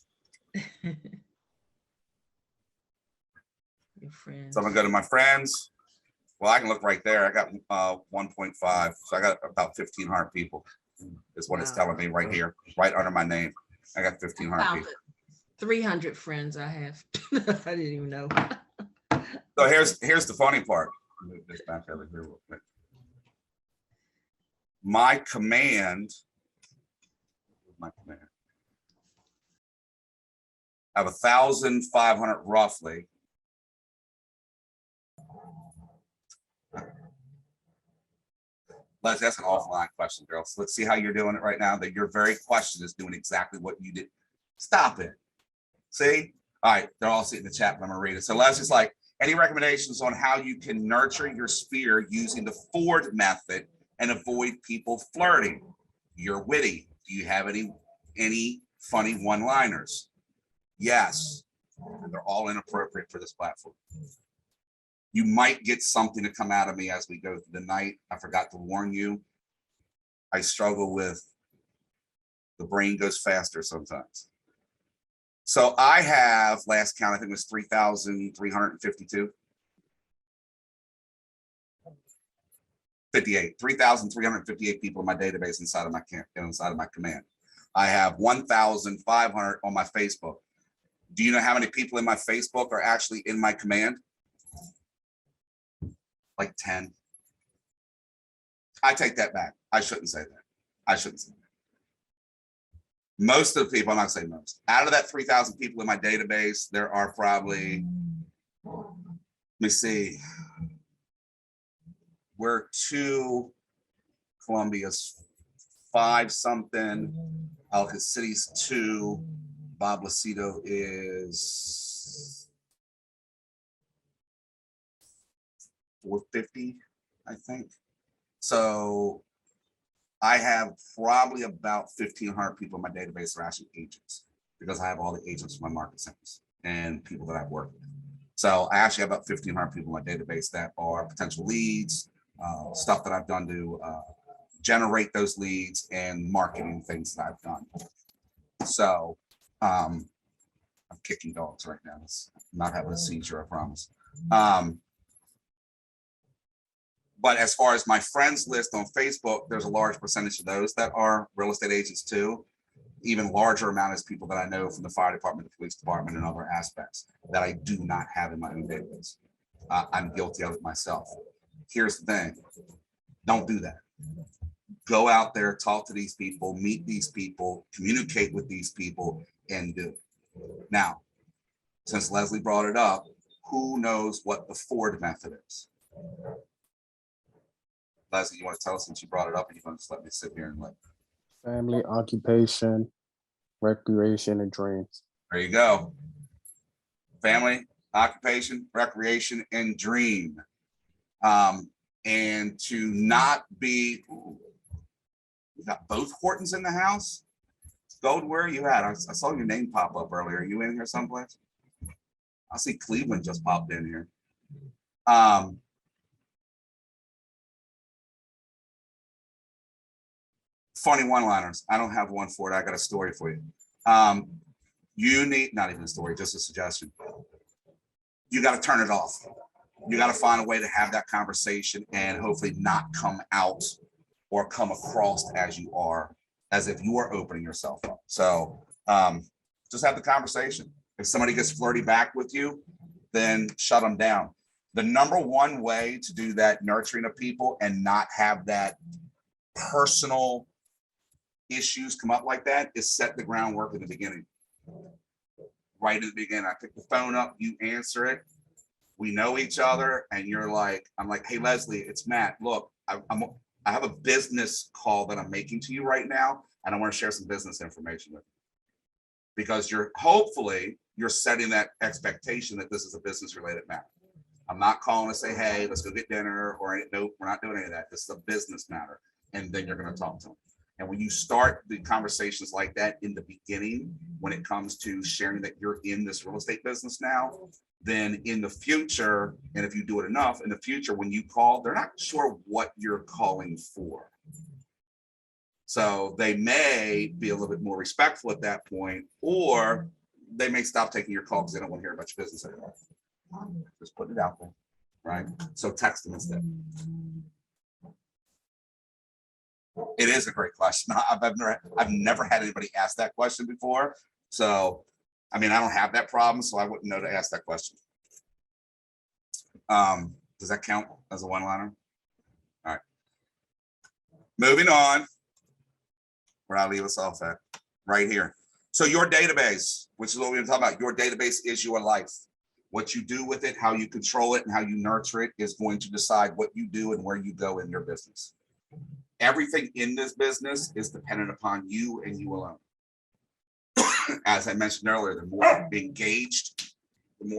Your friends. So I'm gonna go to my friends. Well, I can look right there. I got 1.5. So I got about 1,500 people is what it's telling me right here, right under my name. I got 1,500 people. 300 friends I have. I didn't even know. So here's the funny part. Move this back over here real quick. My command. I have 1,500 roughly. Leslie, that's an offline question, girl. So let's see how you're doing it right now. That your very question is doing exactly what you did. Stop it. See? All right, they're all sitting in the chat, but I'm gonna read it. So Leslie's like, any recommendations on how you can nurture your sphere using the Ford method and avoid people flirting? You're witty. Do you have any funny one-liners? Yes. And they're all inappropriate for this platform. You might get something to come out of me as we go through the night. I forgot to warn you. I struggle with The brain goes faster sometimes. So I have, last count, I think it was 3,352. 3,358 people in my database inside of my command. I have 1,500 on my Facebook. Do you know how many people in my Facebook are actually in my command? Like 10. I take that back. I shouldn't say that. I shouldn't say that. Most of the people, I'm not saying most, out of that 3,000 people in my database, there are probably, let me see, we're 2, Columbia's 5 something, Ellicott City's 2, Bob Lucido is 450, I think. So I have probably about 1,500 people in my database are actually agents, because I have all the agents from my market centers and people that I've worked with. So I actually have about 1,500 people in my database that are potential leads, stuff that I've done to generate those leads, and marketing things that I've done. So I'm kicking dogs right now. It's not having a seizure, I promise. But as far as my friends list on Facebook, there's a large percentage of those that are real estate agents too. Even larger amount is people that I know from the fire department, the police department, and other aspects that I do not have in my own database. I'm guilty of it myself. Here's the thing, don't do that. Go out there, talk to these people, meet these people, communicate with these people, and do. Now, since Leslie brought it up, who knows what the Ford method is? Leslie, you want to tell us since you brought it up, and you're going to just let me sit here and like. Family, occupation, recreation, and dreams. There you go. Family, occupation, recreation, and dream. And to not be, we got both Hortons in the house. Gold, where are you at? I saw your name pop up earlier. Are you in here someplace? I see Cleveland just popped in here. Funny one-liners. I don't have one for it. I got a story for you. You need, not even a story, just a suggestion. You got to turn it off. You got to find a way to have that conversation and hopefully not come out or come across as you are, as if you are opening yourself up. So just have the conversation. If somebody gets flirty back with you, then shut them down. The number one way to do that nurturing of people and not have that personal issues come up like that is set the groundwork in the beginning. Right in the beginning, I pick the phone up, you answer it. We know each other, and you're like, I'm like, hey, Leslie, it's Matt. Look, I have a business call that I'm making to you right now, and I want to share some business information with you. Because hopefully you're setting that expectation that this is a business related matter. I'm not calling to say, hey, let's go get dinner, or no, we're not doing any of that. This is a business matter. And then you're going to talk to them. And when you start the conversations like that in the beginning, when it comes to sharing that you're in this real estate business now, then in the future, and if you do it enough, in the future, when you call, they're not sure what you're calling for. So they may be a little bit more respectful at that point, or they may stop taking your call because they don't want to hear about your business anymore. Just put it out there, right? So text them instead. It is a great question. I've never had anybody ask that question before. So, I mean, I don't have that problem, so I wouldn't know to ask that question. Does that count as a one-liner? All right. Moving on. Where I leave us off at, right here. So your database, which is what we're going to talk about, your database is your life. What you do with it, how you control it, and how you nurture it is going to decide what you do and where you go in your business. Everything in this business is dependent upon you and you alone. As I mentioned earlier, the more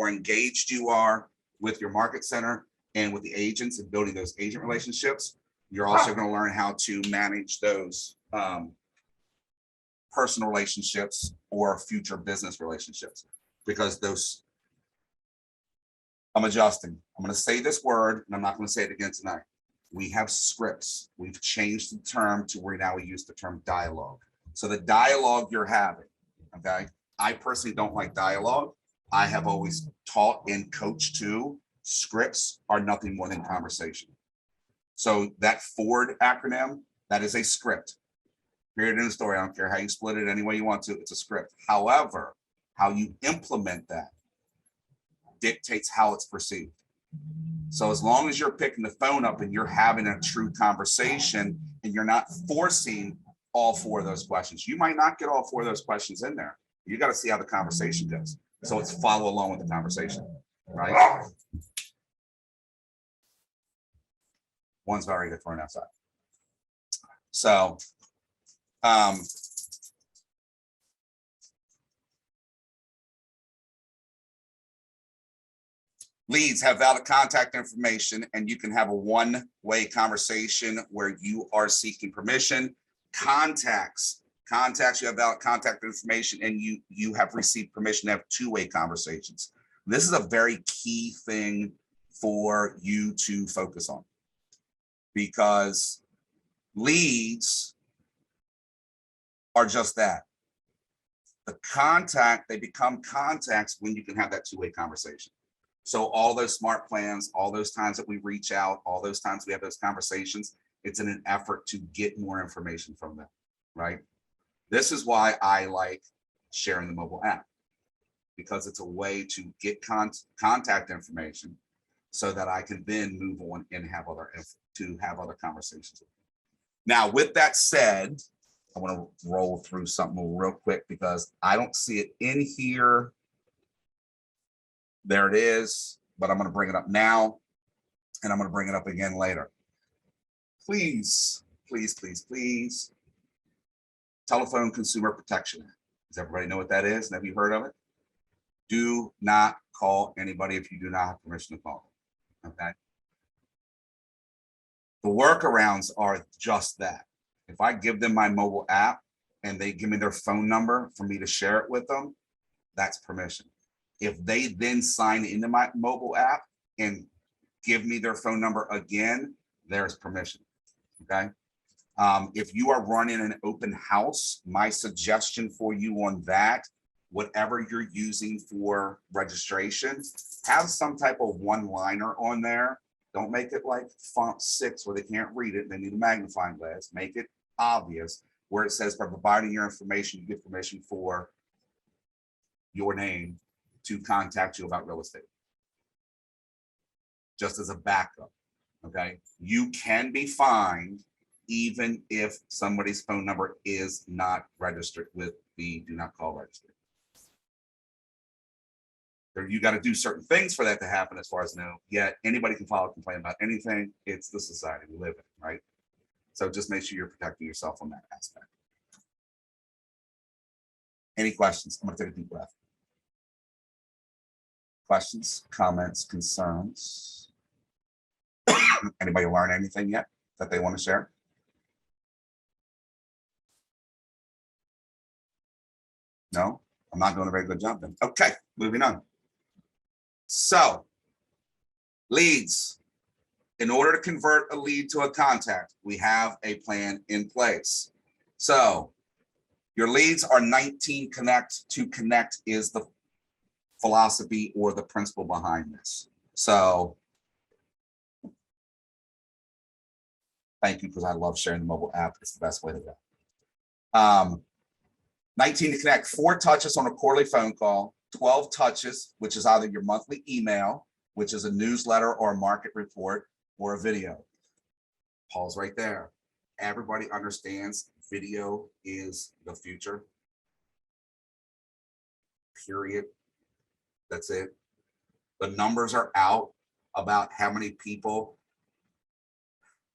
engaged you are with your market center and with the agents and building those agent relationships, you're also going to learn how to manage those personal relationships or future business relationships, because those, I'm adjusting. I'm going to say this word and I'm not going to say it again tonight. We have scripts. We've changed the term to where now we use the term dialogue. So the dialogue you're having, okay? I personally don't like dialogue. I have always taught and coached to scripts are nothing more than conversation. So that FORD acronym, that is a script. Period in the story. I don't care how you split it any way you want to, it's a script. However, how you implement that dictates how it's perceived. So as long as you're picking the phone up and you're having a true conversation and you're not forcing all 4 of those questions, you might not get all 4 of those questions in there. You got to see how the conversation goes. So it's follow along with the conversation, right? One's already get thrown outside. So, leads have valid contact information, and you can have a one-way conversation where you are seeking permission. Contacts, you have valid contact information, and you have received permission to have two-way conversations. This is a very key thing for you to focus on, because leads are just that. The contact, they become contacts when you can have that two-way conversation. So all those smart plans, all those times that we reach out, all those times we have those conversations, it's in an effort to get more information from them, right? This is why I like sharing the mobile app, because it's a way to get contact information so that I can then move on and have other conversations. Now, with that said, I want to roll through something real quick because I don't see it in here. There it is, but I'm going to bring it up now, and I'm going to bring it up again later. Please, please, please, please. Telephone Consumer Protection Act. Does everybody know what that is? Have you heard of it? Do not call anybody if you do not have permission to call them, okay? The workarounds are just that. If I give them my mobile app and they give me their phone number for me to share it with them, that's permission. If they then sign into my mobile app and give me their phone number again, there's permission, okay? If you are running an open house, my suggestion for you on that, whatever you're using for registration, have some type of one-liner on there. Don't make it like font 6 where they can't read it. They need a magnifying glass. Make it obvious where it says, by providing your information, you give permission for your name to contact you about real estate. Just as a backup, okay? You can be fined even if somebody's phone number is not registered with the do not call registry. You got to do certain things for that to happen, as far as I know. Yet anybody can file a complaint about anything. It's the society we live in, right? So just make sure you're protecting yourself on that aspect. Any questions? I'm going to take a deep breath. Questions, comments, concerns? Anybody learn anything yet that they want to share? No, I'm not doing a very good job then. Okay, moving on. So, leads. In order to convert a lead to a contact, we have a plan in place. So, your leads are 19 connect. To connect is the philosophy or the principle behind this. So, thank you, because I love sharing the mobile app. It's the best way to go. 19 to connect, 4 touches on a quarterly phone call, 12 touches, which is either your monthly email, which is a newsletter or a market report, or a video. Pause right there. Everybody understands video is the future. Period. That's it. The numbers are out about how many people.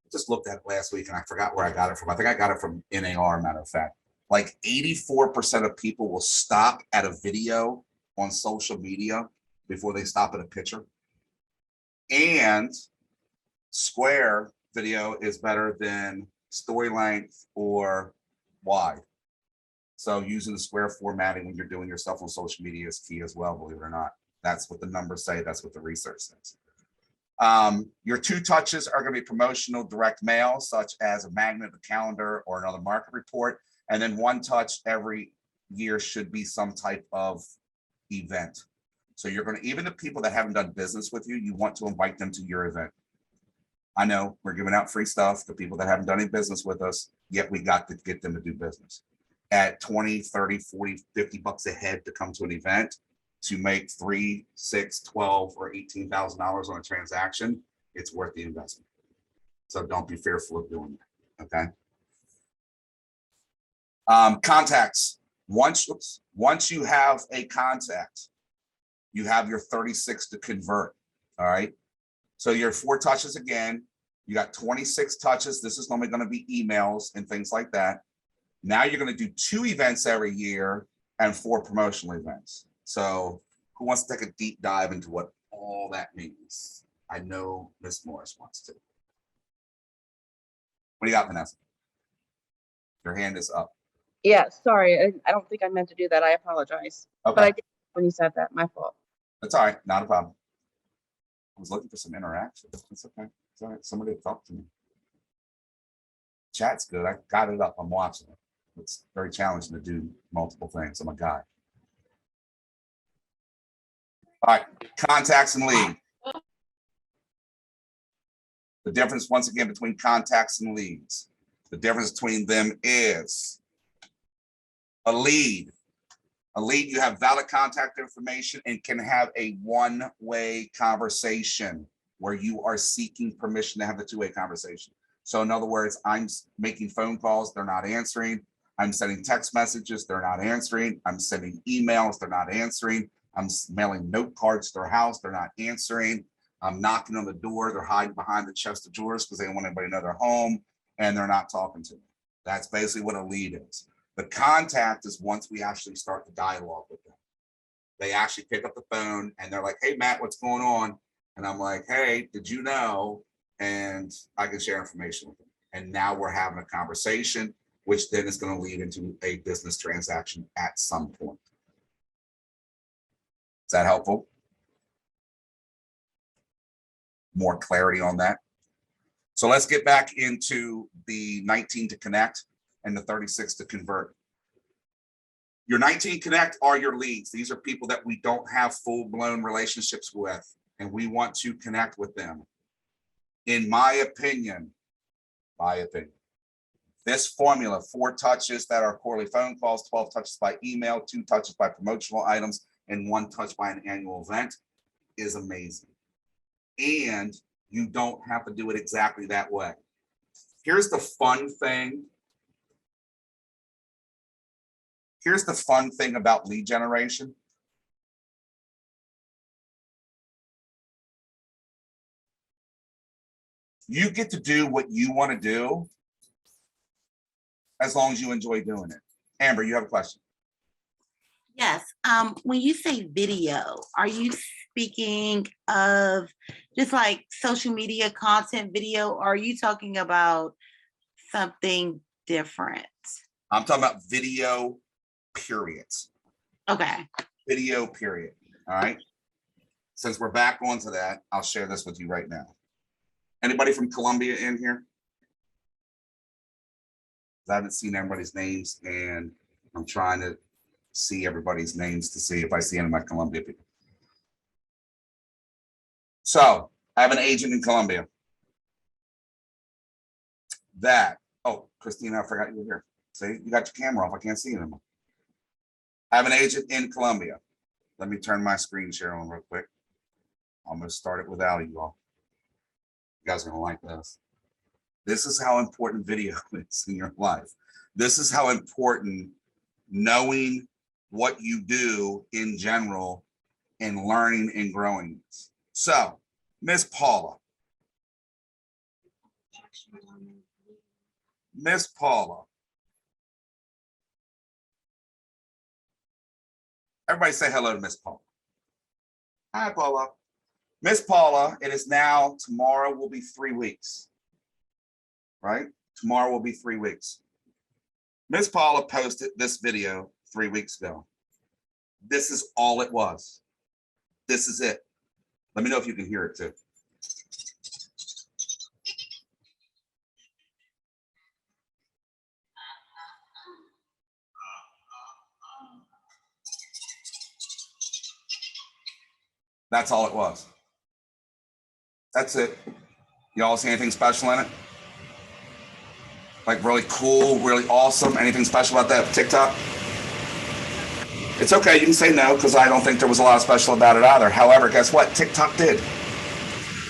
I just looked at it last week and I forgot where I got it from. I think I got it from NAR, matter of fact. Like 84% of people will stop at a video on social media before they stop at a picture. And square video is better than story length or wide. So using the square formatting when you're doing your stuff on social media is key as well, believe it or not. That's what the numbers say. That's what the research says. Your 2 touches are going to be promotional direct mail, such as a magnet, a calendar, or another market report. And then 1 touch every year should be some type of event. So you're going to, even the people that haven't done business with you, you want to invite them to your event. I know we're giving out free stuff to people that haven't done any business with us, yet we got to get them to do business. At 20, 30, 40, 50 bucks a head to come to an event, to make 3, 6, 12, or $18,000 on a transaction, it's worth the investment. So don't be fearful of doing that, okay? Contacts. Once you have a contact, you have your 36 to convert, all right? So your 4 touches again, you got 26 touches. This is normally going to be emails and things like that. Now you're going to do 2 events every year and 4 promotional events. So who wants to take a deep dive into what all that means? I know Miss Morris wants to. What do you got, Vanessa? Your hand is up. Yeah, sorry. I don't think I meant to do that. I apologize. Okay. But I did when you said that. My fault. That's all right. Not a problem. I was looking for some interaction. It's okay. It's all right. Somebody talk to me. Chat's good. I got it up. I'm watching it. It's very challenging to do multiple things. I'm a guy. All right. Contacts and lead. The difference, once again, between contacts and leads. The difference between them is a lead. A lead, you have valid contact information and can have a one-way conversation where you are seeking permission to have a 2-way conversation. So in other words, I'm making phone calls, they're not answering. I'm sending text messages, they're not answering. I'm sending emails, they're not answering. I'm mailing note cards to their house, they're not answering. I'm knocking on the door, they're hiding behind the chest of drawers because they don't want anybody to know they're home, and they're not talking to me. That's basically what a lead is. The contact is once we actually start the dialogue with them. They actually pick up the phone and they're like, hey, Matt, what's going on? And I'm like, hey, did you know? And I can share information with them. And now we're having a conversation, which then is going to lead into a business transaction at some point. Is that helpful? More clarity on that. So let's get back into the 19 to connect and the 36 to convert. Your 19 connect are your leads. These are people that we don't have full-blown relationships with, and we want to connect with them. In my opinion, this formula, 4 touches that are quarterly phone calls, 12 touches by email, 2 touches by promotional items, and 1 touch by an annual event is amazing. And you don't have to do it exactly that way. Here's the fun thing. Here's the fun thing about lead generation. You get to do what you want to do as long as you enjoy doing it. Amber, you have a question. Yes. When you say video, are you speaking of just like social media content video, or are you talking about something different? I'm talking about video, period. Okay. Video, period. All right. Since we're back onto that, I'll share this with you right now. Anybody from Columbia in here? I haven't seen everybody's names, and I'm trying to see everybody's names to see if I see any of my Columbia people. So I have an agent in Columbia that, oh, Christina, I forgot you were here. See, you got your camera off. I can't see you anymore. I have an agent in Columbia. Let me turn my screen share on real quick. I'm going to start it without you all. You guys are going to like this. This is how important video is in your life. This is how important knowing what you do in general and learning and growing is. So, Miss Paula. Miss Paula. Everybody say hello to Miss Paula. Hi, Paula. Miss Paula, it is now, tomorrow will be 3 weeks, right? Tomorrow will be 3 weeks. Miss Paula posted this video 3 weeks ago. This is all it was. This is it. Let me know if you can hear it too. That's all it was. That's it. Y'all see anything special in it? Like really cool, really awesome? Anything special about that TikTok? It's okay, you can say no, because I don't think there was a lot special about it either. However, guess what? TikTok did.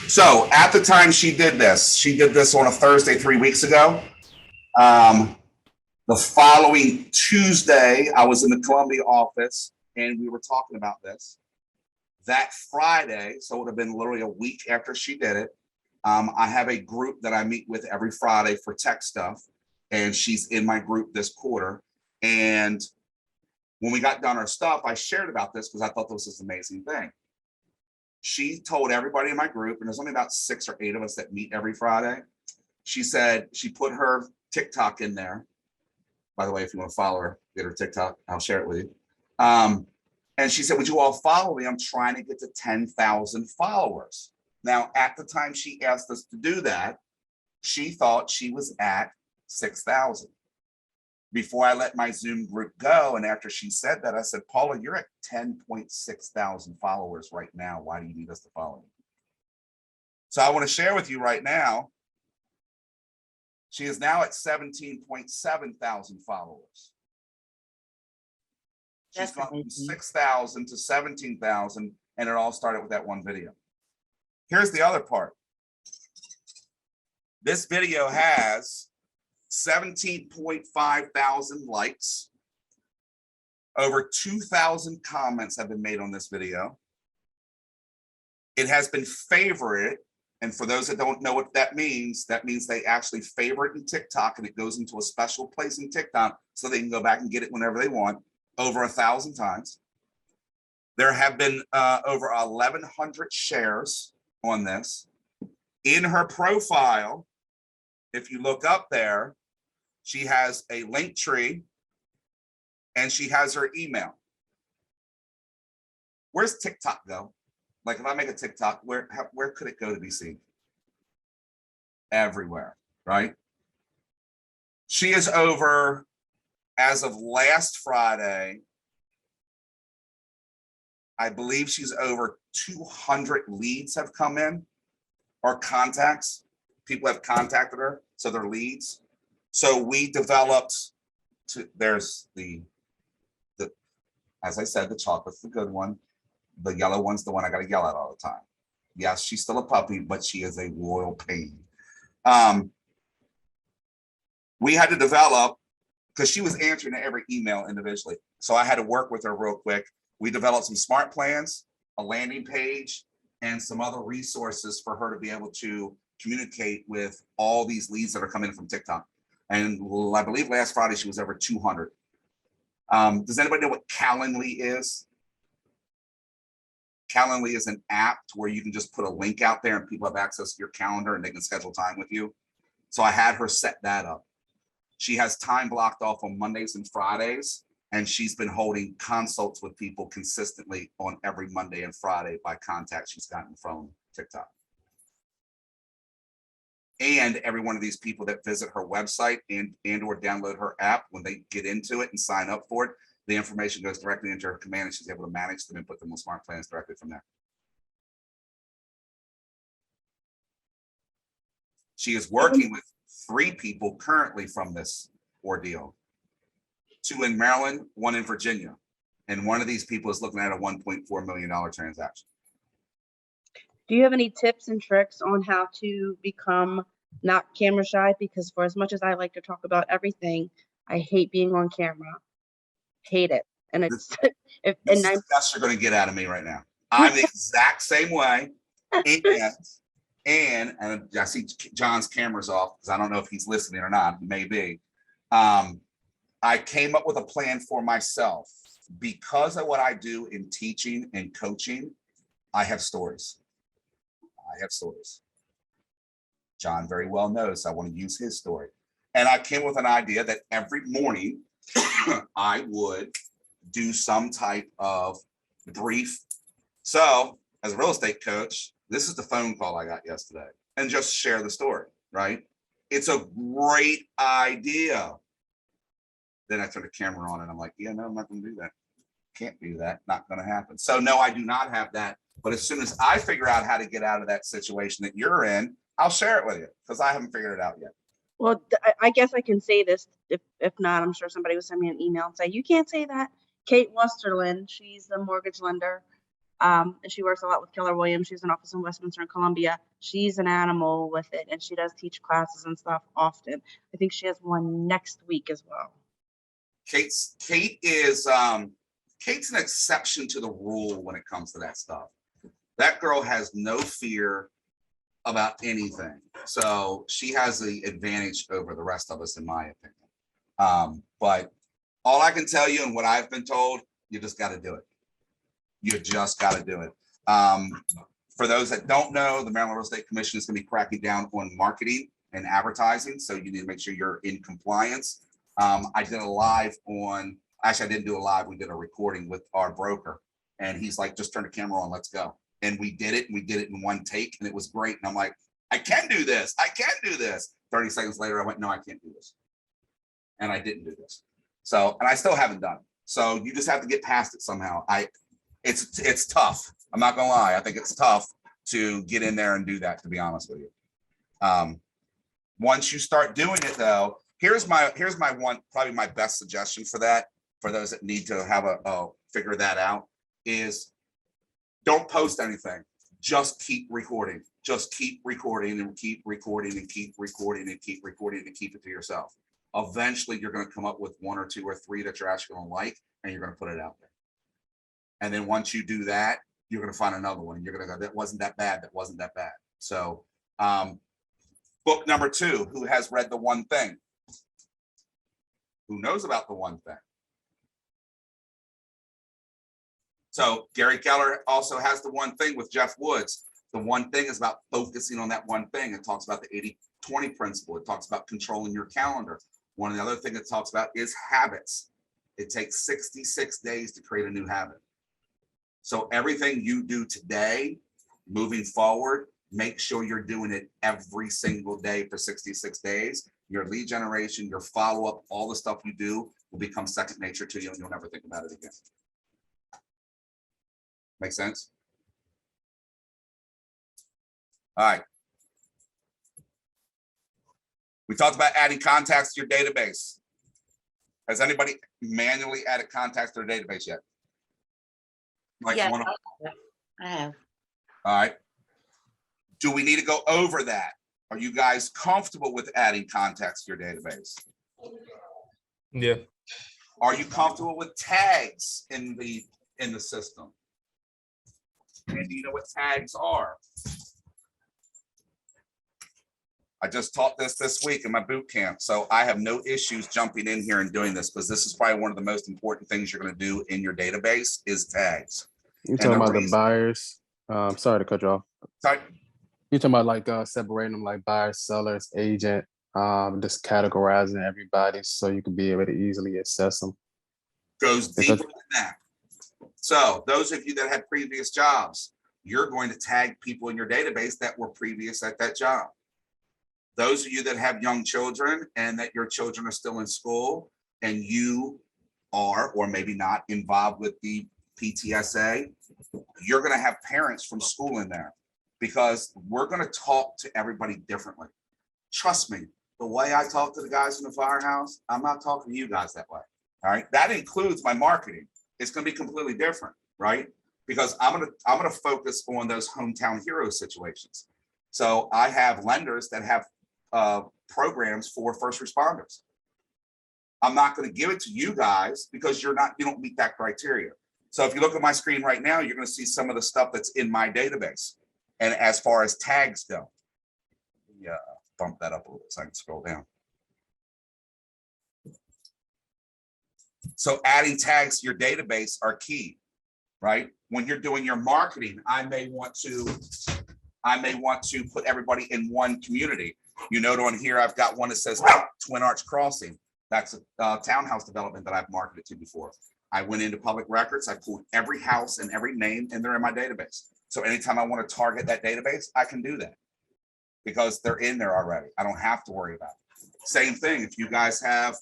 So at the time she did this on a Thursday 3 weeks ago. The following Tuesday, I was in the Columbia office and we were talking about this. That Friday, so it would have been literally a week after she did it, I have a group that I meet with every Friday for tech stuff, and she's in my group this quarter. And when we got done our stuff, I shared about this because I thought this was an amazing thing. She told everybody in my group, and there's only about 6 or 8 of us that meet every Friday. She said she put her TikTok in there. By the way, if you want to follow her, get her TikTok, I'll share it with you. And she said, would you all follow me? I'm trying to get to 10,000 followers. Now, at the time she asked us to do that, she thought she was at 6,000. Before I let my Zoom group go, and after she said that, I said, Paula, you're at 10.6 thousand followers right now. Why do you need us to follow you? So I want to share with you right now, she is now at 17.7 thousand followers. She's gone from 6,000 to 17,000, and it all started with that one video. Here's the other part. This video has 17.5 thousand likes. Over 2,000 comments have been made on this video. It has been favorited. And for those that don't know what that means they actually favorite in TikTok, and it goes into a special place in TikTok so they can go back and get it whenever they want, over 1,000 times. There have been over 1,100 shares on this. In her profile, if you look up there, she has a link tree and she has her email. Where's TikTok go? Like if I make a TikTok, where could it go to be seen? Everywhere, right? She is over, as of last Friday, I believe she's over 200 leads have come in, or contacts. People have contacted her, so they're leads. So we developed, there's the, as I said, the chocolate's the good one. The yellow one's the one I gotta yell at all the time. Yes, she's still a puppy, but she is a royal pain. We had to develop, because she was answering every email individually. So I had to work with her real quick. We developed some smart plans, a landing page, and some other resources for her to be able to communicate with all these leads that are coming from TikTok. And I believe last Friday she was over 200. Does anybody know what Calendly is? Calendly is an app where you can just put a link out there and people have access to your calendar and they can schedule time with you. So I had her set that up. She has time blocked off on Mondays and Fridays, and she's been holding consults with people consistently on every Monday and Friday by contacts she's gotten from TikTok. And every one of these people that visit her website and or download her app, when they get into it and sign up for it, the information goes directly into her command and she's able to manage them and put them on smart plans directly from there. She is working with 3 people currently from this ordeal. 2 in Maryland, 1 in Virginia. And one of these people is looking at a $1.4 million transaction. Do you have any tips and tricks on how to become not camera shy? Because for as much as I like to talk about everything, I hate being on camera. Hate it. And it's this is the best you're going to get out of me right now. I'm the exact same way. And I see John's camera's off because I don't know if he's listening or not. He may be. I came up with a plan for myself. Because of what I do in teaching and coaching, I have stories. John very well knows I want to use his story. And I came with an idea that every morning I would do some type of brief. So as a real estate coach, this is the phone call I got yesterday, and just share the story, right? It's a great idea. Then I turn the camera on and I'm like, yeah, no, I'm not going to do that. Can't do that. Not going to happen. So no, I do not have that. But as soon as I figure out how to get out of that situation that you're in, I'll share it with you because I haven't figured it out yet. Well, I guess I can say this. If not, I'm sure somebody will send me an email and say, you can't say that. Kate Westerland, she's the mortgage lender. And she works a lot with Keller Williams. She's an office in Westminster and Columbia. She's an animal with it, and she does teach classes and stuff often. I think she has one next week as well. Kate is Kate's an exception to the rule when it comes to that stuff. That girl has no fear about anything. So she has the advantage over the rest of us, in my opinion. But all I can tell you and what I've been told, you just got to do it. You just got to do it. For those that don't know, the Maryland Real Estate Commission is going to be cracking down on marketing and advertising. So you need to make sure you're in compliance. I did a live on, actually I didn't do a live, we did a recording with our broker. And he's like, just turn the camera on, let's go. And we did it in one take and it was great. And I'm like, I can do this. I can do this. 30 seconds later, I went, no, I can't do this. And I didn't do this. So, and I still haven't done it. So you just have to get past it somehow. It's tough. I'm not gonna lie. I think it's tough to get in there and do that, to be honest with you. Once you start doing it though, here's my one, probably my best suggestion for that, for those that need to have figure that out, is don't post anything. Just keep recording. Just keep recording and keep recording and keep recording and keep recording and keep it to yourself. Eventually, you're going to come up with 1 or 2 or 3 that you're actually going to like, and you're going to put it out there. And then once you do that, you're going to find another one. You're going to go, that wasn't that bad. That wasn't that bad. So book number 2, who has read The One Thing? Who knows about The One Thing? So Gary Keller also has The One Thing with Jeff Woods. The One Thing is about focusing on that one thing. It talks about the 80-20 principle. It talks about controlling your calendar. One of the other things it talks about is habits. It takes 66 days to create a new habit. So everything you do today, moving forward, make sure you're doing it every single day for 66 days. Your lead generation, your follow-up, all the stuff you do will become second nature to you and you'll never think about it again. Make sense? All right. We talked about adding contacts to your database. Has anybody manually added contacts to their database yet? Like Yes, one of, I have. all right. Do we need to go over that? Are you guys comfortable with adding contacts to your database? Yeah. Are you comfortable with tags in the system? And do you know what tags are? I just taught this week in my boot camp, so I have no issues jumping in here and doing this because this is probably one of the most important things you're going to do in your database is tags. You talking about the buyers? Sorry to cut you off. Sorry. You talking about like separating them like buyers, sellers, agent, just categorizing everybody so you can be able to easily assess them. Goes deeper than that. So those of you that had previous jobs, you're going to tag people in your database that were previous at that job. Those of you that have young children and that your children are still in school and you are, or maybe not, involved with the PTSA, you're going to have parents from school in there because we're going to talk to everybody differently. Trust me, the way I talk to the guys in the firehouse, I'm not talking to you guys that way. All right. That includes my marketing. It's going to be completely different, right? Because I'm going to focus on those hometown hero situations. So I have lenders that have programs for first responders. I'm not going to give it to you guys because you don't meet that criteria. So if you look at my screen right now, you're going to see some of the stuff that's in my database. And as far as tags go, yeah, bump that up a little bit so I can scroll down. So adding tags to your database are key, right? When you're doing your marketing, I may want to put everybody in one community. You note on here, I've got one that says Twin Arch Crossing. That's a townhouse development that I've marketed to before. I went into public records. I pulled every house and every name and they're in my database. So anytime I want to target that database, I can do that because they're in there already. I don't have to worry about it. Same thing. If you guys have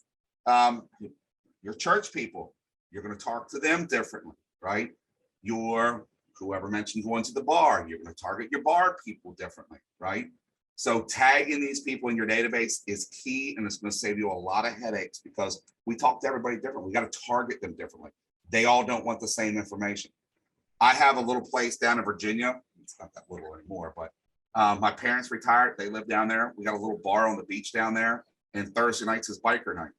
your church people, you're going to talk to them differently, right? Whoever mentioned going to the bar, you're going to target your bar people differently, right? So tagging these people in your database is key, and it's going to save you a lot of headaches because we talk to everybody differently. We got to target them differently. They all don't want the same information. I have a little place down in Virginia. It's not that little anymore, but my parents retired. They live down there. We got a little bar on the beach down there, and Thursday nights is biker night.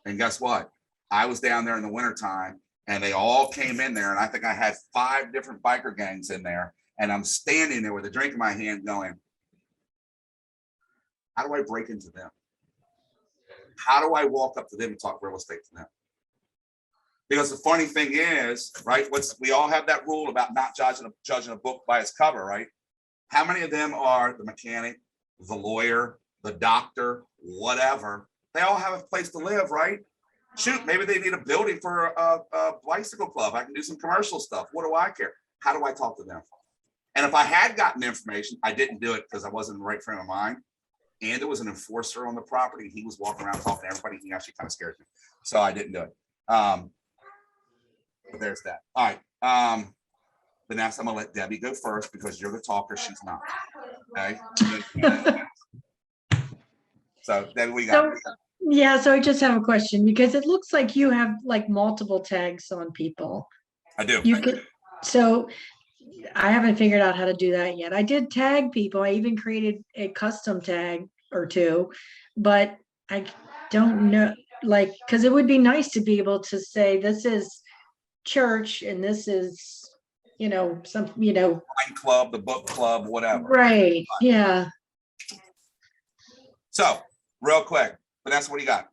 And guess what? I was down there in the wintertime, and they all came in there, and I think I had 5 different biker gangs in there, and I'm standing there with a drink in my hand going, how do I break into them? How do I walk up to them and talk real estate to them? Because the funny thing is, right, we all have that rule about not judging a book by its cover, right? How many of them are the mechanic, the lawyer, the doctor, whatever? They all have a place to live, right? Shoot, maybe they need a building for a bicycle club. I can do some commercial stuff. What do I care? How do I talk to them? And if I had gotten information, I didn't do it because I wasn't in the right frame of mind. And there was an enforcer on the property. He was walking around talking to everybody. He actually kind of scared me. So I didn't do it. But there's that. All right. Vanessa, I'm going to let Debbie go first because you're the talker. She's not. Okay. So Debbie, what you got? Yeah, so I just have a question because it looks like you have like multiple tags on people. I do. You could, so I haven't figured out how to do that yet. I did tag people. I even created a custom tag or 2, but I don't know, like, because it would be nice to be able to say this is church and this is, some, Wine club, the book club, whatever. Right. Yeah. So real quick, Vanessa, what do you got?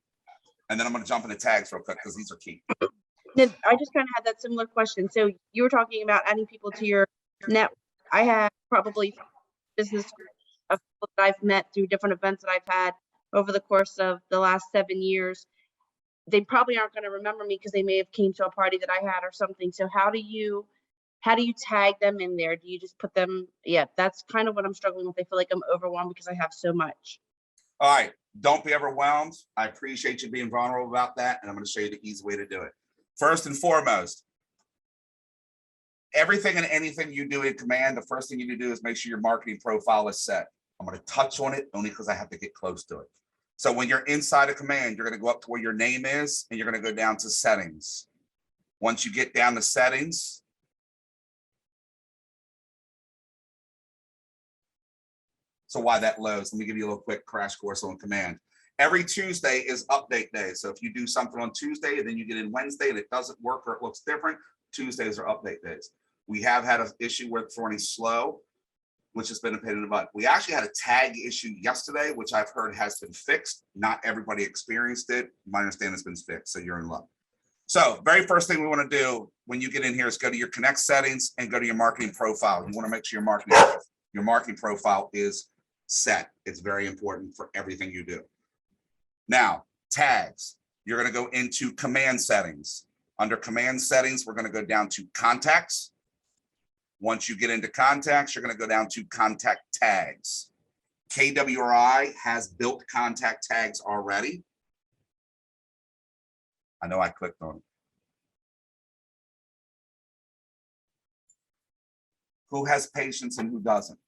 And then I'm going to jump into tags real quick because these are key. I just kind of had that similar question. So you were talking about adding people to your network. I have probably business of people that I've met through different events that I've had over the course of the last 7 years. They probably aren't going to remember me because they may have came to a party that I had or something. So how do you tag them in there? Do you just put them? Yeah, that's kind of what I'm struggling with. I feel like I'm overwhelmed because I have so much. All right. Don't be overwhelmed. I appreciate you being vulnerable about that. And I'm going to show you the easy way to do it. First and foremost, everything and anything you do in Command, the first thing you need to do is make sure your marketing profile is set. I'm going to touch on it only because I have to get close to it. So when you're inside of Command, you're going to go up to where your name is and you're going to go down to settings. Once you get down to settings, so why that loads, let me give you a little quick crash course on Command. Every Tuesday is update day. So if you do something on Tuesday and then you get in Wednesday and it doesn't work or it looks different, Tuesdays are update days. We have had an issue with running slow, which has been a pain in the butt. We actually had a tag issue yesterday, which I've heard has been fixed. Not everybody experienced it. My understanding has been fixed, so you're in luck. So very first thing we want to do when you get in here is go to your Connect settings and go to your marketing profile. You want to make sure your marketing profile is set. It's very important for everything you do. Now, tags, you're going to go into Command settings. Under Command settings, we're going to go down to contacts. Once you get into contacts, you're going to go down to contact tags. KWRI has built contact tags already. I know I clicked on it. Who has patience and who doesn't?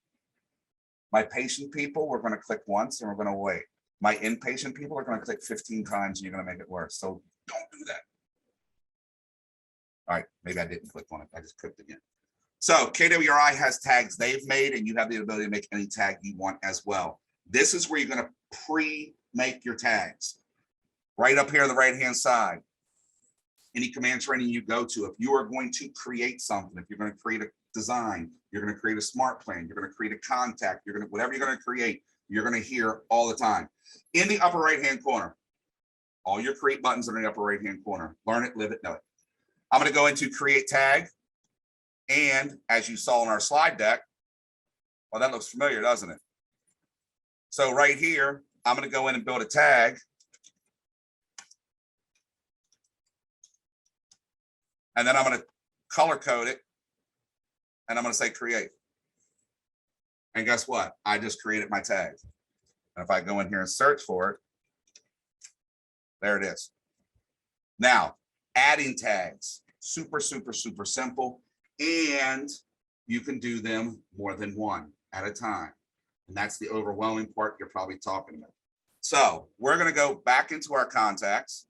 My patient people, we're going to click once and we're going to wait. My inpatient people are going to click 15 times and you're going to make it worse. So don't do that. All right, maybe I didn't click on it. I just clicked again. So KWRI has tags they've made and you have the ability to make any tag you want as well. This is where you're going to pre-make your tags. Right up here on the right-hand side. Any command training you go to, if you are going to create something, if you're going to create a design, you're going to create a smart plan, you're going to create a contact, you're going to, whatever you're going to create, you're going to hear all the time. In the upper right-hand corner, all your create buttons are in the upper right-hand corner. Learn it, live it, know it. I'm going to go into create tag. And as you saw in our slide deck, well, that looks familiar, doesn't it? So right here, I'm going to go in and build a tag. And then I'm going to color code it. And I'm going to say create. And guess what? I just created my tag. And if I go in here and search for it, there it is. Now, Adding tags, super, super, super simple. And you can do them more than one at a time. And that's the overwhelming part you're probably talking about. So we're going to go back into our contacts.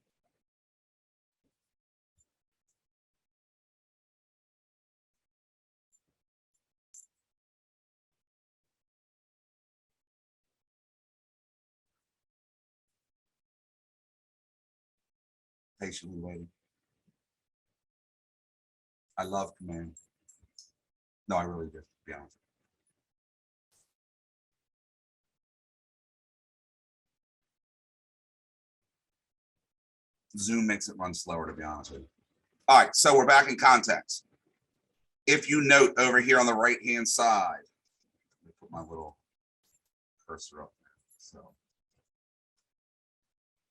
Patiently waiting. I love command. No, I really do, to be honest. Zoom makes it run slower, to be honest with you. All right, so we're back in contacts. If you note over here on the right-hand side, let me put my little cursor up there. So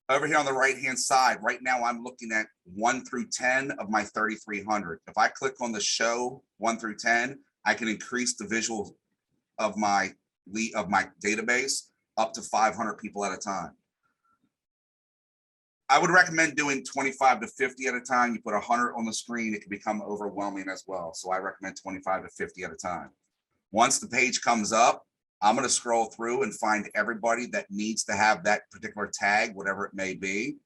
over here on the right-hand side, right now I'm looking at 1 through 10 of my 3,300. If I click on the show 1 through 10, I can increase the visual of my database up to 500 people at a time. I would recommend doing 25 to 50 at a time. You put 100 on the screen, it can become overwhelming as well. So I recommend 25 to 50 at a time. Once the page comes up, I'm going to scroll through and find everybody that needs to have that particular tag, whatever it may be.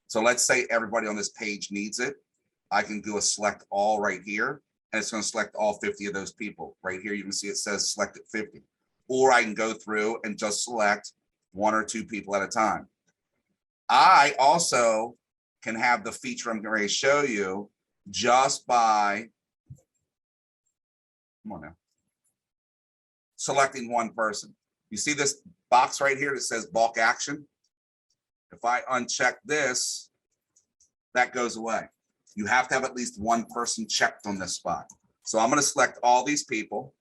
So let's say everybody on this page needs it. I can do a select all right here, and it's going to select all 50 of those people. Right here, you can see it says selected 50. Or I can go through and just select 1 or 2 people at a time. I also can have the feature I'm going to show you just by, come on now, selecting one person. You see this box right here that says bulk action? If I uncheck this, that goes away. You have to have at least one person checked on this spot. So I'm going to select all these people.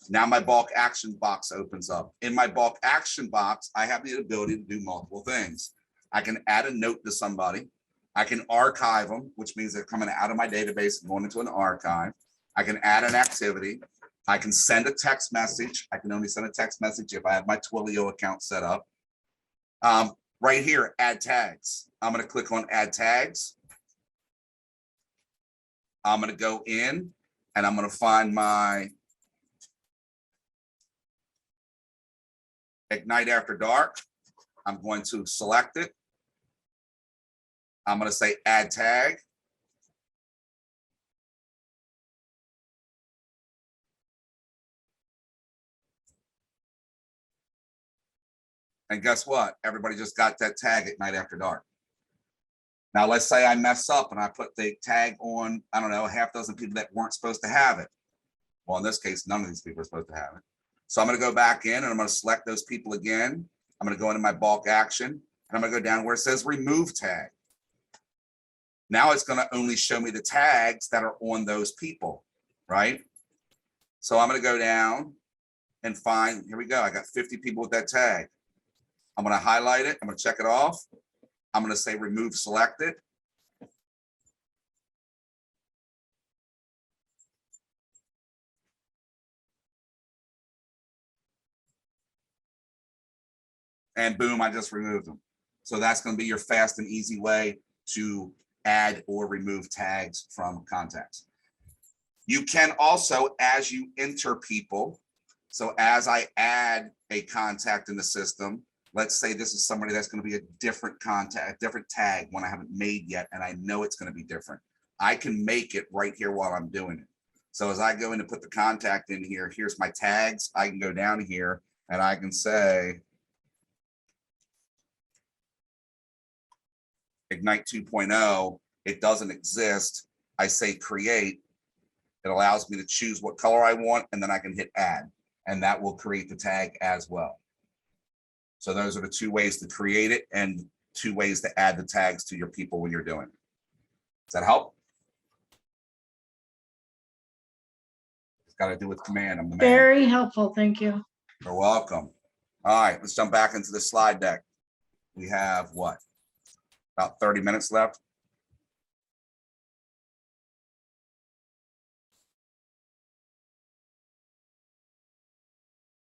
Now my bulk action box opens up. In my bulk action box, I have the ability to do multiple things. I can add a note to somebody. I can archive them, which means they're coming out of my database and going into an archive. I can add an activity. I can send a text message. I can only send a text message if I have my Twilio account set up. Right here, add tags. I'm going to click on add tags. I'm going to go in and I'm going to find my Ignite After Dark. I'm going to select it. I'm going to say add tag. And guess what? Everybody just got that tag Ignite After Dark. Now, let's say I mess up and I put the tag on, I don't know, a half dozen people that weren't supposed to have it. Well, in this case, none of these people are supposed to have it. So I'm going to go back in and I'm going to select those people again. I'm going to go into my bulk action and I'm going to go down where it says remove tag. Now it's going to only show me the tags that are on those people, right? So I'm going to go down and find, here we go. I got 50 people with that tag. I'm going to highlight it. I'm going to check it off. I'm going to say remove selected. And boom, I just removed them. So that's going to be your fast and easy way to add or remove tags from contacts. You can also, as you enter people, so as I add a contact in the system, let's say this is somebody that's going to be a different contact, a different tag, one I haven't made yet, and I know it's going to be different. I can make it right here while I'm doing it. So as I go in to put the contact in here, here's my tags. I can go down here and I can say Ignite 2.0, it doesn't exist. I say create. It allows me to choose what color I want, and then I can hit add, and that will create the tag as well. So those are the 2 ways to create it and 2 ways to add the tags to your people when you're doing it. Does that help? It's got to do with command. I'm the man. Very helpful. Thank you. You're welcome. All right, let's jump back into the slide deck. We have what? About 30 minutes left.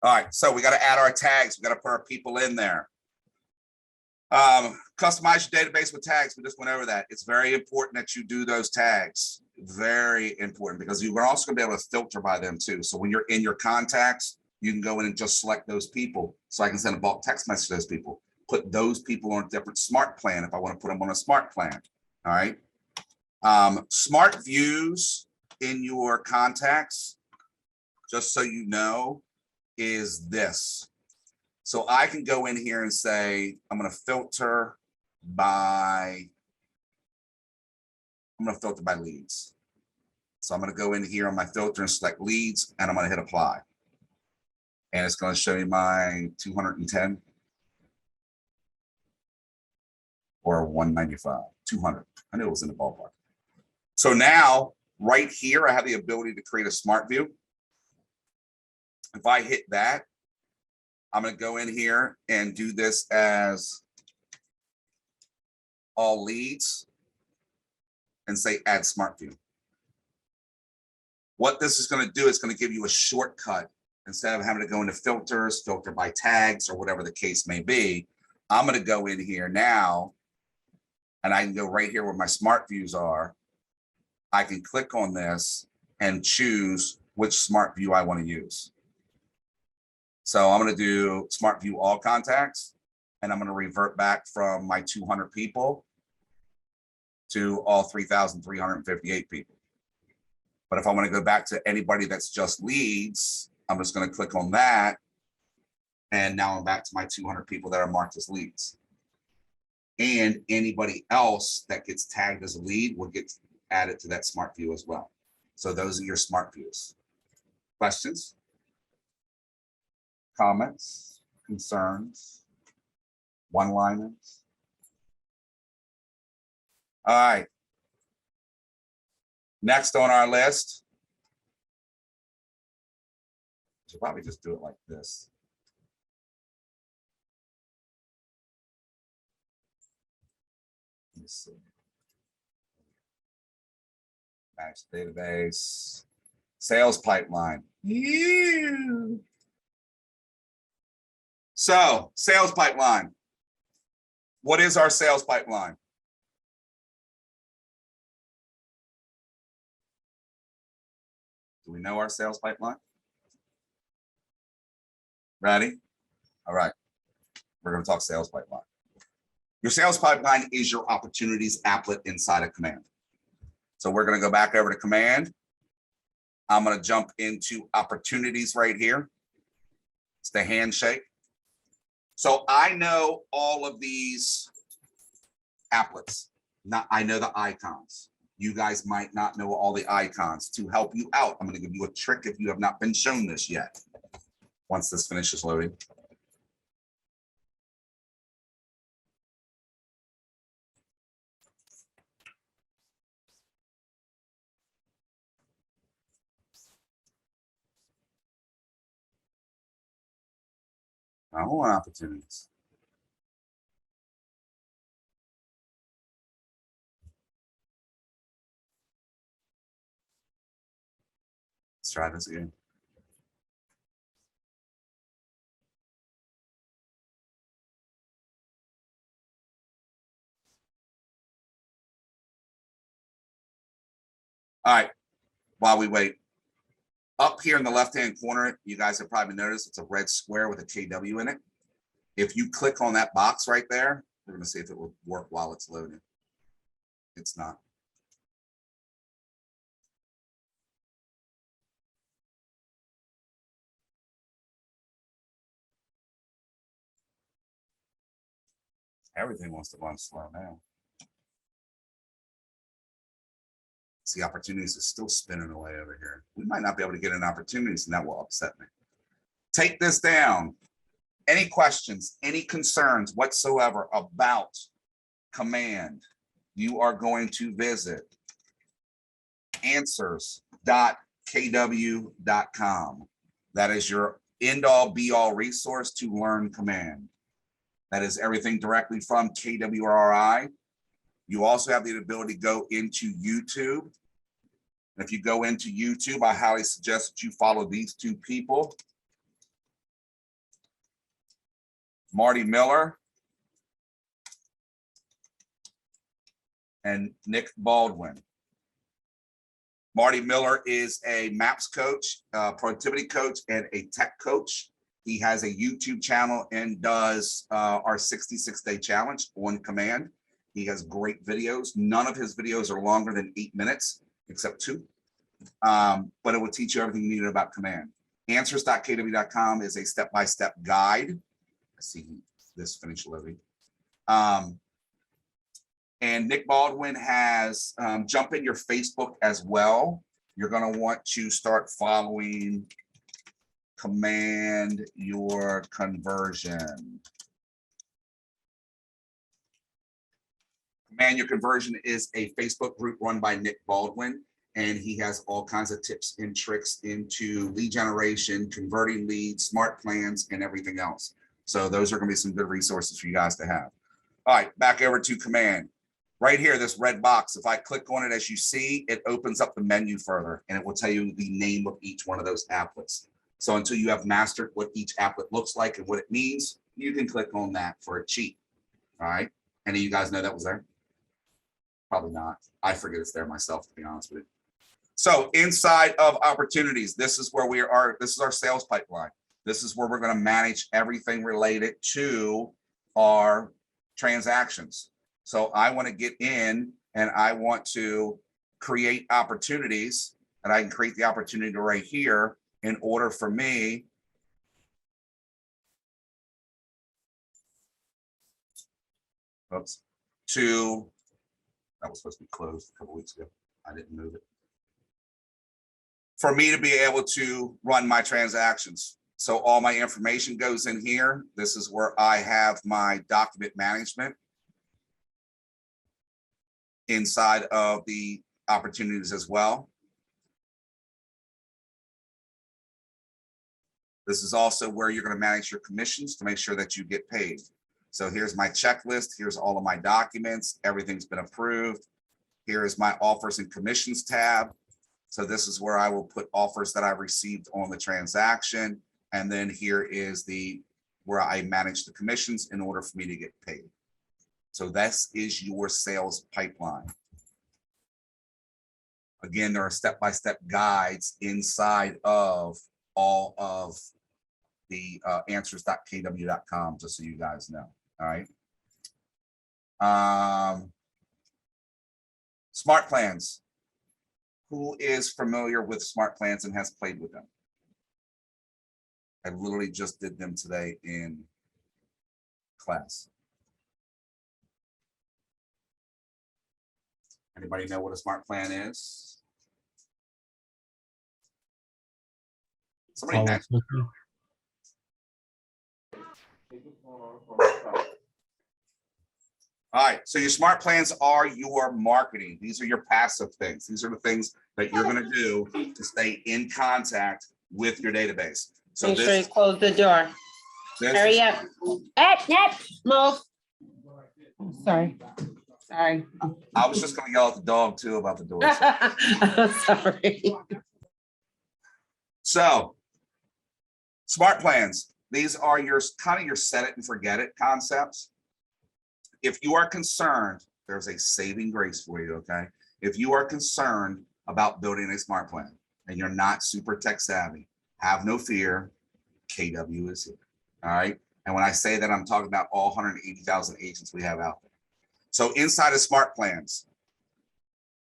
All right, so we got to add our tags. We got to put our people in there. Customize your database with tags. We just went over that. It's very important that you do those tags. Very important, because you're also going to be able to filter by them too. So when you're in your contacts, you can go in and just select those people. So I can send a bulk text message to those people. Put those people on a different smart plan if I want to put them on a smart plan. All right. Smart views in your contacts, just so you know, is this. So I can go in here and say, I'm going to filter by leads. So I'm going to go in here on my filter and select leads, and I'm going to hit apply. And it's going to show me my 210 or 195, 200. I knew it was in the ballpark. So now right here, I have the ability to create a smart view. If I hit that, I'm going to go in here and do this as all leads and say add smart view. What this is going to do is going to give you a shortcut. Instead of having to go into filters, filter by tags, or whatever the case may be, I'm going to go in here now, and I can go right here where my smart views are. I can click on this and choose which smart view I want to use. So I'm going to do smart view all contacts, and I'm going to revert back from my 200 people to all 3,358 people. But if I want to go back to anybody that's just leads, I'm just going to click on that. And now I'm back to my 200 people that are marked as leads. And anybody else that gets tagged as a lead will get added to that smart view as well. So those are your smart views. Questions? Comments? Concerns? One-liners? All right. Next on our list, should probably just do it like this. Let's see. Match database, sales pipeline. So, sales pipeline. What is our sales pipeline? Do we know our sales pipeline? Ready? All right. We're going to talk sales pipeline. Your sales pipeline is your opportunities applet inside of Command. So we're going to go back over to Command. I'm going to jump into opportunities right here. It's the handshake. So I know all of these applets. I know the icons. You guys might not know all the icons. To help you out, I'm going to give you a trick if you have not been shown this yet. Once this finishes loading. I want opportunities. Let's try this again. All right, while we wait, up here in the left-hand corner, you guys have probably noticed it's a red square with a KW in it. If you click on that box right there, we're going to see if it will work while it's loading. It's not. Everything wants to run slow now. See, opportunities are still spinning away over here. We might not be able to get an opportunities, and that will upset me. Take this down. Any questions, any concerns whatsoever about Command, you are going to visit answers.kw.com. That is your end-all be-all resource to learn Command. That is everything directly from KWRI. You also have the ability to go into YouTube. And if you go into YouTube, I highly suggest that you follow these two people. Marty Miller and Nick Baldwin. Marty Miller is a MAPS coach, productivity coach, and a tech coach. He has a YouTube channel and does our 66-day challenge on command. He has great videos. None of his videos are longer than 8 minutes, except 2. But it will teach you everything you need about command. Answers.kw.com is a step-by-step guide. I see this finished loading. And Nick Baldwin has jump in your Facebook as well. You're going to want to start following Command Your Conversion. Command Your Conversion is a Facebook group run by Nick Baldwin, and he has all kinds of tips and tricks into lead generation, converting leads, smart plans, and everything else. So those are going to be some good resources for you guys to have. All right, back over to Command. Right here, this red box, if I click on it, as you see, it opens up the menu further, and it will tell you the name of each one of those applets. So until you have mastered what each applet looks like and what it means, you can click on that for a cheat. All right. Any of you guys know that was there? Probably not. I forget it's there myself, to be honest with you. So inside of opportunities, this is where we are. This is our sales pipeline. This is where we're going to manage everything related to our transactions. So I want to get in and I want to create opportunities, and I can create the opportunity right here in order for me to, that was supposed to be closed a couple weeks ago. I didn't move it. For me to be able to run my transactions. So all my information goes in here. This is where I have my document management inside of the opportunities as well. This is also where you're going to manage your commissions to make sure that you get paid. So here's my checklist. Here's all of my documents. Everything's been approved. Here is my offers and commissions tab. So this is where I will put offers that I've received on the transaction. And then here is where I manage the commissions in order for me to get paid. So this is your sales pipeline. Again, there are step-by-step guides inside of all of the answers.kw.com, just so you guys know. All right. Smart plans. Who is familiar with smart plans and has played with them? I literally just did them today in class. Anybody know what a smart plan is? Somebody mentioned. All right, so your smart plans are your marketing. These are your passive things. These are the things that you're going to do to stay in contact with your database. So make sure you close the door. Hurry up. Move. Sorry. Sorry. I was just going to yell at the dog too about the door. Sorry. So, smart plans. These are your kind of your set it and forget it concepts. If you are concerned, there's a saving grace for you, okay? If you are concerned about building a smart plan and you're not super tech savvy, have no fear, KW is here, all right? And when I say that, I'm talking about all 180,000 agents we have out there. So inside of smart plans,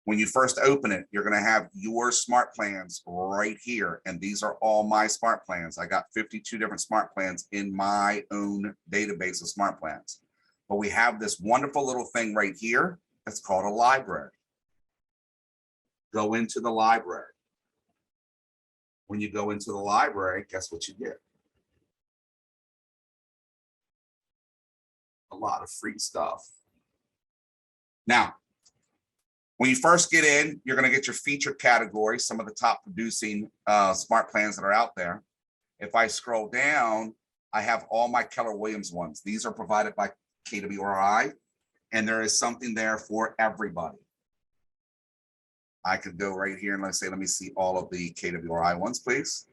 when you first open it, you're gonna have your smart plans right here. And these are all my smart plans. I got 52 different smart plans in my own database of smart plans. But we have this wonderful little thing right here that's called a library. Go into the library. When you go into the library, guess what you get? A lot of free stuff. Now, when you first get in, you're going to get your featured category, some of the top producing smart plans that are out there. If I scroll down, I have all my Keller Williams ones. These are provided by KWRI, and there is something there for everybody. I could go right here and let's say, let me see all of the KWRI ones, please.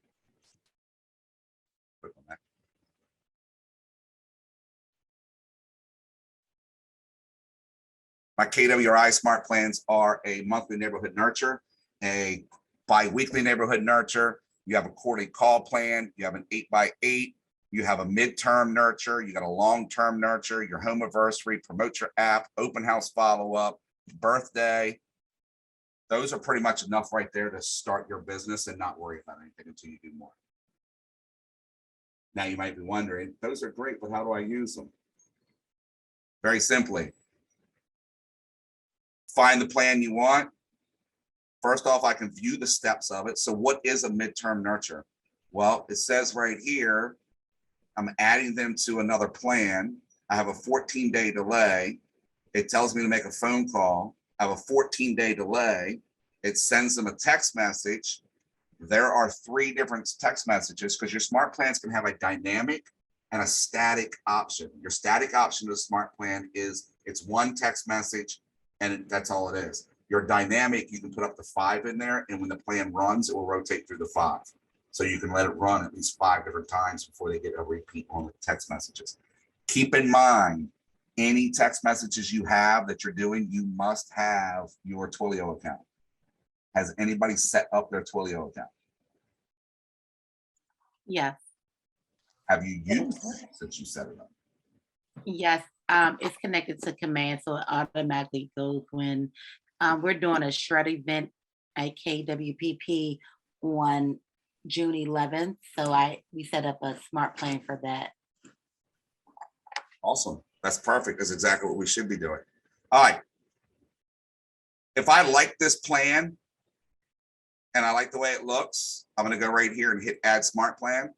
Click on that. My KWRI smart plans are a monthly neighborhood nurture, a bi-weekly neighborhood nurture. You have a quarterly call plan. You have an 8x8. You have a midterm nurture. You got a long-term nurture, your home anniversary, promote your app, open house follow-up, birthday. Those are pretty much enough right there to start your business and not worry about anything until you do more. Now you might be wondering, those are great, but how do I use them? Very simply, find the plan you want. First off, I can view the steps of it. So what is a midterm nurture? Well, it says right here, I'm adding them to another plan. I have a 14-day delay. It tells me to make a phone call. I have a 14-day delay. It sends them a text message. There are 3 different text messages because your smart plans can have a dynamic and a static option. Your static option of the smart plan is it's one text message and that's all it is. Your dynamic, you can put up to 5 in there, and when the plan runs, it will rotate through the 5. So you can let it run at least 5 different times before they get a repeat on the text messages. Keep in mind, any text messages you have that you're doing, you must have your Twilio account. Has anybody set up their Twilio account? Yes, Have you used it since you set it up? yes. It's connected to command, so it automatically goes when we're doing a shred event at KWPP on June 11th. So we set up a smart plan for that. Awesome. That's perfect. That's exactly what we should be doing. All right. If I like this plan and I like the way it looks, I'm going to go right here and hit add smart plan.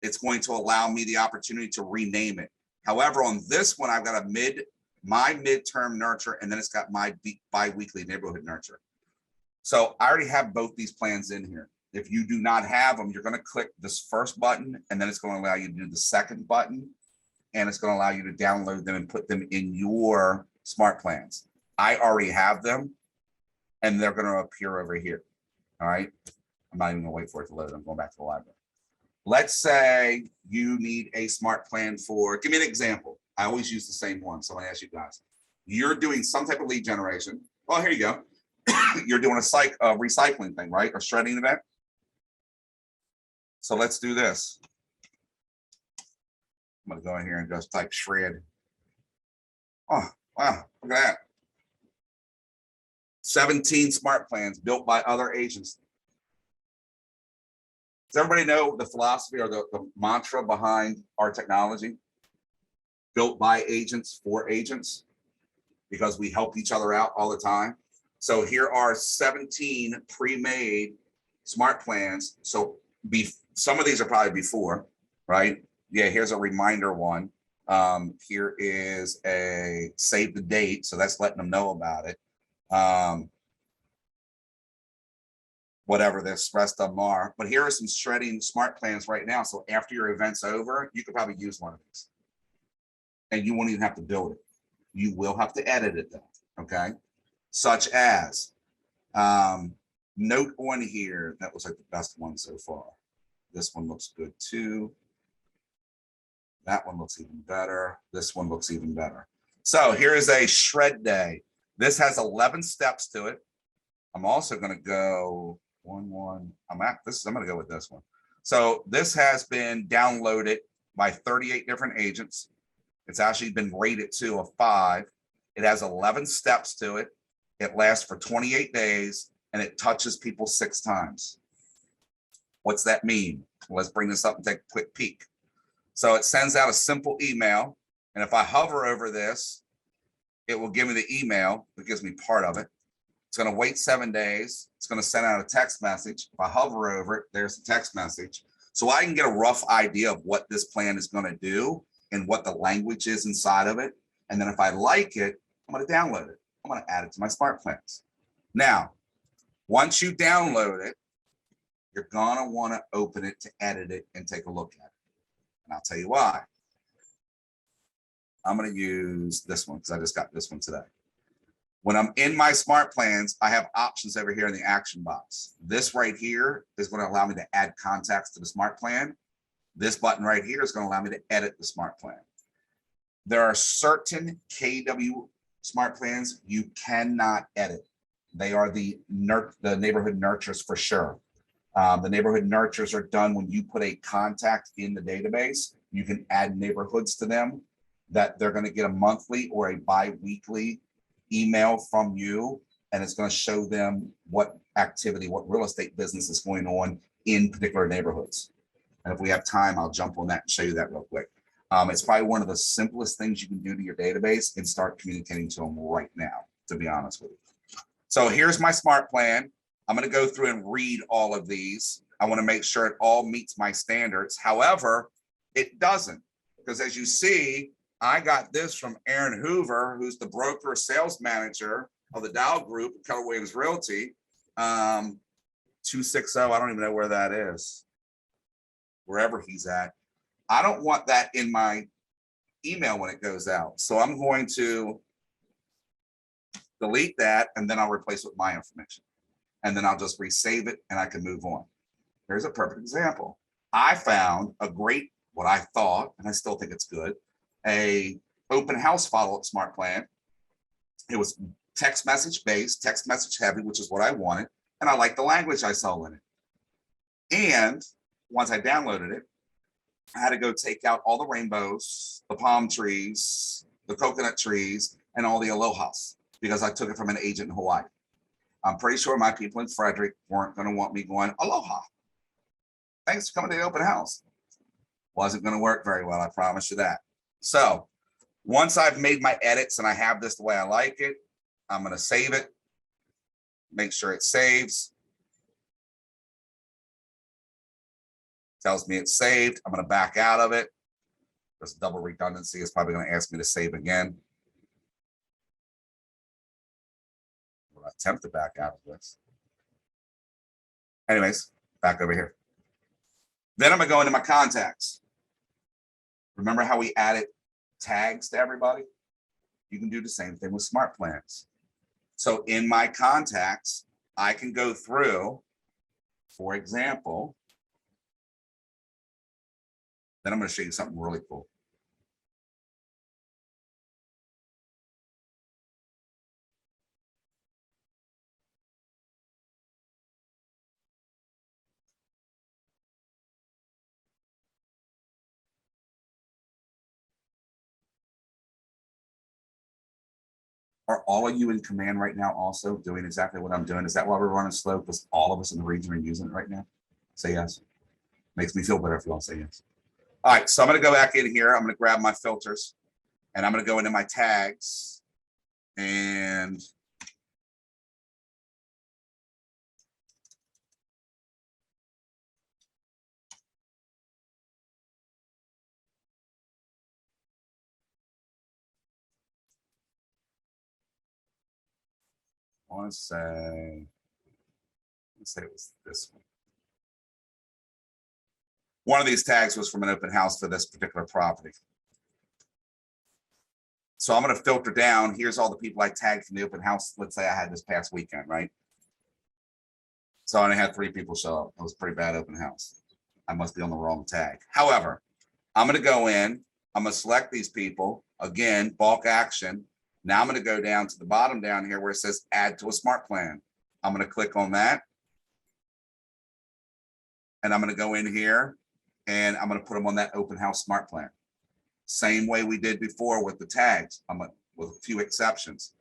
It's going to allow me the opportunity to rename it. However, on this one, I've got my midterm nurture, and then it's got my bi-weekly neighborhood nurture. So I already have both these plans in here. If you do not have them, you're going to click this first button, and then it's going to allow you to do the second button, and it's going to allow you to download them and put them in your smart plans. I already have them, and they're going to appear over here. All right. I'm not even going to wait for it to load. I'm going back to the library. Let's say you need a smart plan for, give me an example. I always use the same one. So I ask you guys, you're doing some type of lead generation. Oh, here you go. You're doing a recycling thing, right? Or shredding event. So let's do this. I'm going to go in here and just type shred. Oh, wow. Look at that. 17 smart plans built by other agents. Does everybody know the philosophy or the mantra behind our technology? Built by agents for agents, because we help each other out all the time. So here are 17 pre-made smart plans. So some of these are probably before, right? Yeah, here's a reminder one. Here is a save the date. So that's letting them know about it. Whatever this rest of them are. But here are some shredding smart plans right now. So after your event's over, you could probably use one of these. And you won't even have to build it. You will have to edit it though, okay? Such as, note on here, that was like the best one so far. This one looks good too. That one looks even better. This one looks even better. So here is a shred day. This has 11 steps to it. I'm also gonna go I'm gonna go with this one. So this has been downloaded by 38 different agents. It's actually been rated to a 5. It has 11 steps to it. It lasts for 28 days and it touches people 6 times. What's that mean? Well, let's bring this up and take a quick peek. So it sends out a simple email. And if I hover over this, it will give me the email. It gives me part of it. It's going to wait 7 days. It's going to send out a text message. If I hover over it, there's the text message. So I can get a rough idea of what this plan is going to do and what the language is inside of it. And then if I like it, I'm going to download it. I'm going to add it to my smart plans. Now, once you download it, you're going to want to open it to edit it and take a look at it. And I'll tell you why. I'm going to use this one because I just got this one today. When I'm in my smart plans, I have options over here in the action box. This right here is going to allow me to add contacts to the smart plan. This button right here is going to allow me to edit the smart plan. There are certain KWRI smart plans you cannot edit. They are the neighborhood nurtures for sure. The neighborhood nurtures are done when you put a contact in the database. You can add neighborhoods to them that they're going to get a monthly or a bi-weekly email from you, and it's going to show them what activity, what real estate business is going on in particular neighborhoods. And if we have time, I'll jump on that and show you that real quick. It's probably one of the simplest things you can do to your database and start communicating to them right now, to be honest with you. So here's my smart plan. I'm going to go through and read all of these. I want to make sure it all meets my standards. However, it doesn't, because as you see, I got this from Aaron Hoover, who's the broker sales manager of the Dow Group, Keller Williams Realty. 260, I don't even know where that is. Wherever he's at. I don't want that in my email when it goes out. So I'm going to delete that, and then I'll replace it with my information. And then I'll just resave it and I can move on. Here's a perfect example. I found a great, what I thought, and I still think it's good, a open house follow-up smart plan. It was text message based, text message heavy, which is what I wanted. And I liked the language I saw in it. And once I downloaded it, I had to go take out all the rainbows, the palm trees, the coconut trees, and all the alohas, because I took it from an agent in Hawaii. I'm pretty sure my people in Frederick weren't going to want me going, aloha. Thanks for coming to the open house. Wasn't going to work very well, I promise you that. So once I've made my edits and I have this the way I like it, I'm going to save it, make sure it saves. Tells me it's saved. I'm going to back out of it. This double redundancy is probably going to ask me to save again. I'll attempt to back out of this. Anyways, back over here. Then I'm going to go into my contacts. Remember how we added tags to everybody? You can do the same thing with smart plans. So in my contacts, I can go through, for example, then I'm going to show you something really cool. Are all of you in command right now also doing exactly what I'm doing? Is that why we're running slow? Because all of us in the region are using it right now? Say yes. Makes me feel better if you all say yes. All right, so I'm going to go back in here. I'm going to grab my filters and I'm going to go into my tags and I want to say, let's say it was this one. One of these tags was from an open house for this particular property. So I'm going to filter down. Here's all the people I tagged from the open house. Let's say I had this past weekend, right? So I only had 3 people show up. It was a pretty bad open house. I must be on the wrong tag. However, I'm going to go in. I'm going to select these people. Again, bulk action. Now I'm going to go down to the bottom down here where it says add to a smart plan. I'm going to click on that. And I'm going to go in here and I'm going to put them on that open house smart plan. Same way we did before with the tags, with a few exceptions.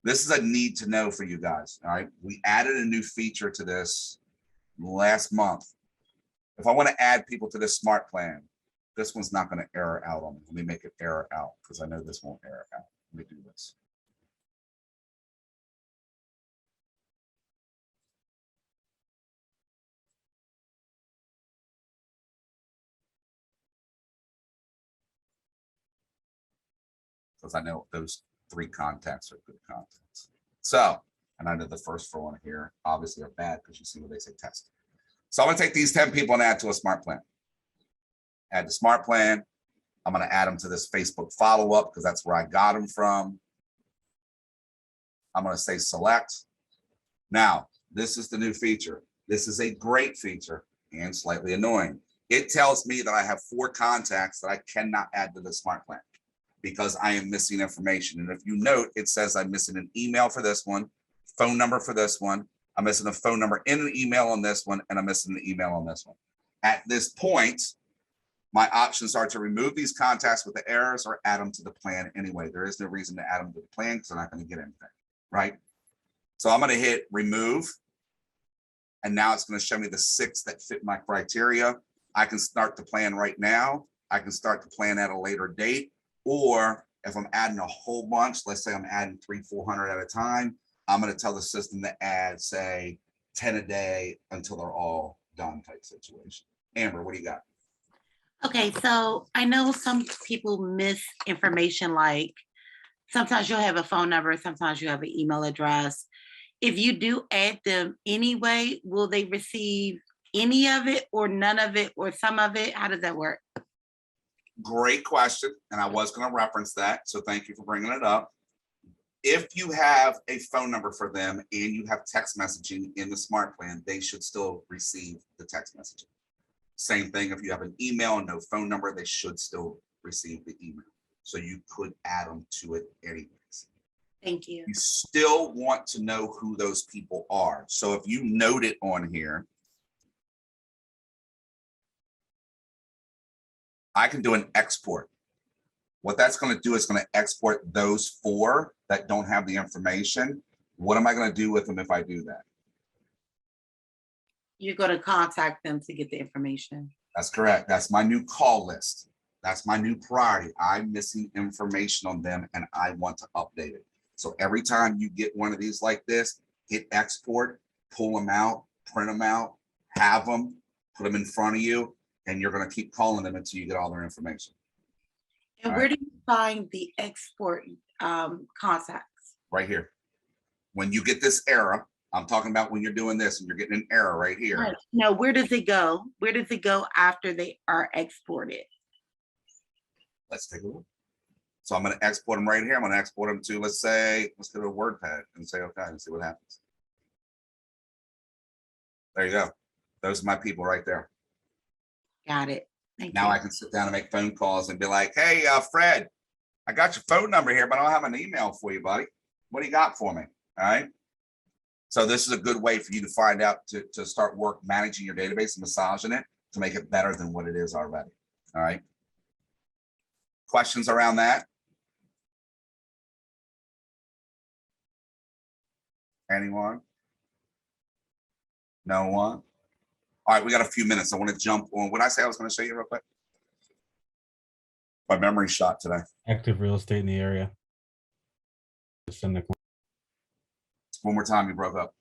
This is a need to know for you guys, all right? We added a new feature to this last month. If I want to add people to this smart plan, this one's not going to error out on me. Let me make it error out because I know this won't error out. Let me do this. Because I know those 3 contacts are good contacts. So, and I know the first 4 on here obviously are bad because you see what they say test. So I'm going to take these 10 people and add to a smart plan. Add the smart plan. I'm going to add them to this Facebook follow-up because that's where I got them from. I'm going to say select. Now, this is the new feature. This is a great feature and slightly annoying. It tells me that I have 4 contacts that I cannot add to the smart plan. because I am missing information. And if you note, it says I'm missing an email for this one, phone number for this one. I'm missing a phone number in an email on this one, and I'm missing the email on this one. At this point, my options are to remove these contacts with the errors or add them to the plan anyway. There is no reason to add them to the plan because they're not going to get anything, right? So I'm going to hit remove. And now it's going to show me the 6 that fit my criteria. I can start the plan right now. I can start the plan at a later date. Or if I'm adding a whole bunch, let's say I'm adding 300-400 at a time, I'm going to tell the system to add, say, 10 a day until they're all done type situation. Amber, what do you got? Okay, so I know some people miss information, like sometimes you'll have a phone number, sometimes you have an email address. If you do add them anyway, will they receive any of it or none of it or some of it? How does that work? Great question. And I was going to reference that. So thank you for bringing it up. If you have a phone number for them and you have text messaging in the smart plan, they should still receive the text messaging. Same thing, if you have an email and no phone number, they should still receive the email. So you could add them to it anyways. Thank you. You still want to know who those people are. So if you note it on here, I can do an export. What that's going to do is going to export those 4 that don't have the information. What am I going to do with them if I do that? You're going to contact them to get the information. That's correct. That's my new call list. That's my new priority. I'm missing information on them and I want to update it. So every time you get one of these like this, hit export, pull them out, print them out, have them, put them in front of you, and you're going to keep calling them until you get all their information. And where do you find the export contacts? Right here. When you get this error, I'm talking about when you're doing this and you're getting an error right here. Right. No, where does it go? Where does it go after they are exported? Let's take a look. So I'm going to export them right here. I'm going to export them to, let's say, let's go to a WordPad and say, okay, and see what happens. There you go. Those are my people right there. Got it. Thank now you. I can sit down and make phone calls and be like, hey, Fred, I got your phone number here, but I don't have an email for you, buddy. What do you got for me? All right. So this is a good way for you to find out, to start managing your database and massaging it to make it better than what it is already. All right. Questions around that? Anyone? No one? All right, we got a few minutes. I want to jump on. What did I say I was going to show you real quick? My memory shot today. Active real estate in the area. One more time, you broke up.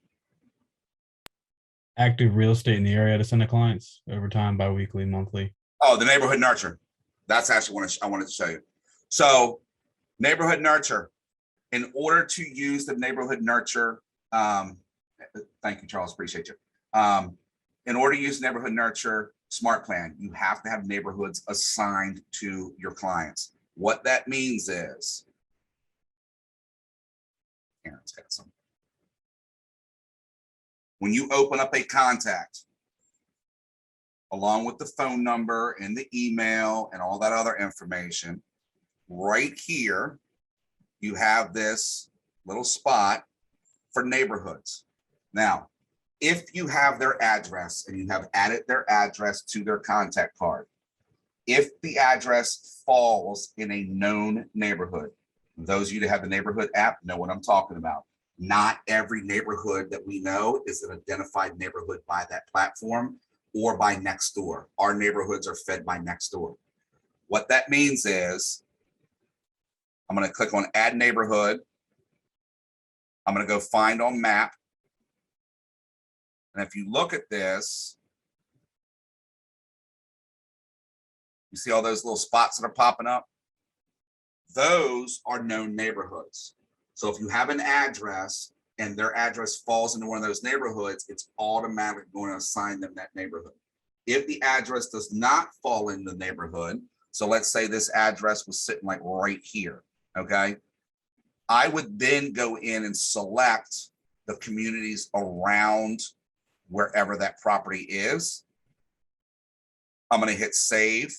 Active real estate in the area to send to clients over time, bi-weekly, monthly. Oh, the neighborhood nurture. That's actually what I wanted to show you. So neighborhood nurture, in order to use the neighborhood nurture, thank you, Charles, appreciate you. In order to use neighborhood nurture smart plan, you have to have neighborhoods assigned to your clients. What that means is, Aaron's got some. When you open up a contact, along with the phone number and the email and all that other information, right here, you have this little spot for neighborhoods. Now, if you have their address and you have added their address to their contact card, if the address falls in a known neighborhood, those of you that have the neighborhood app know what I'm talking about. Not every neighborhood that we know is an identified neighborhood by that platform or by Nextdoor. Our neighborhoods are fed by Nextdoor. What that means is, I'm going to click on Add Neighborhood. I'm going to go find on Map. And if you look at this, you see all those little spots that are popping up? Those are known neighborhoods. So if you have an address and their address falls into one of those neighborhoods, it's automatically going to assign them that neighborhood. If the address does not fall in the neighborhood, so let's say this address was sitting like right here, okay? I would then go in and select the communities around wherever that property is. I'm going to hit save.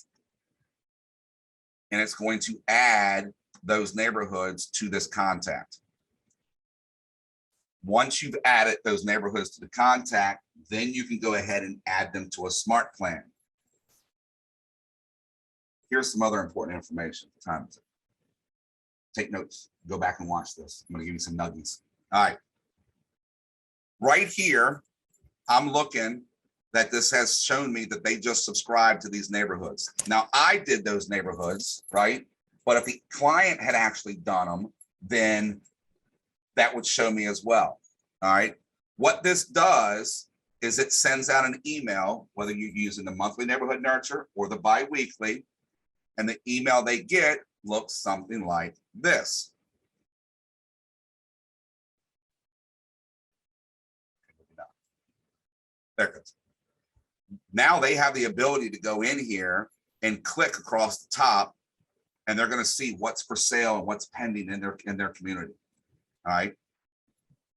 and it's going to add those neighborhoods to this contact. Once you've added those neighborhoods to the contact, then you can go ahead and add them to a smart plan. Here's some other important information. Time to take notes. Go back and watch this. I'm going to give you some nuggies. All right. Right here, I'm looking that this has shown me that they just subscribed to these neighborhoods. Now, I did those neighborhoods, right? But if the client had actually done them, then that would show me as well. All right. What this does is it sends out an email, whether you're using the monthly neighborhood nurture or the bi-weekly, and the email they get looks something like this. There it goes. Now they have the ability to go in here and click across the top, and they're going to see what's for sale and what's pending in their community. All right.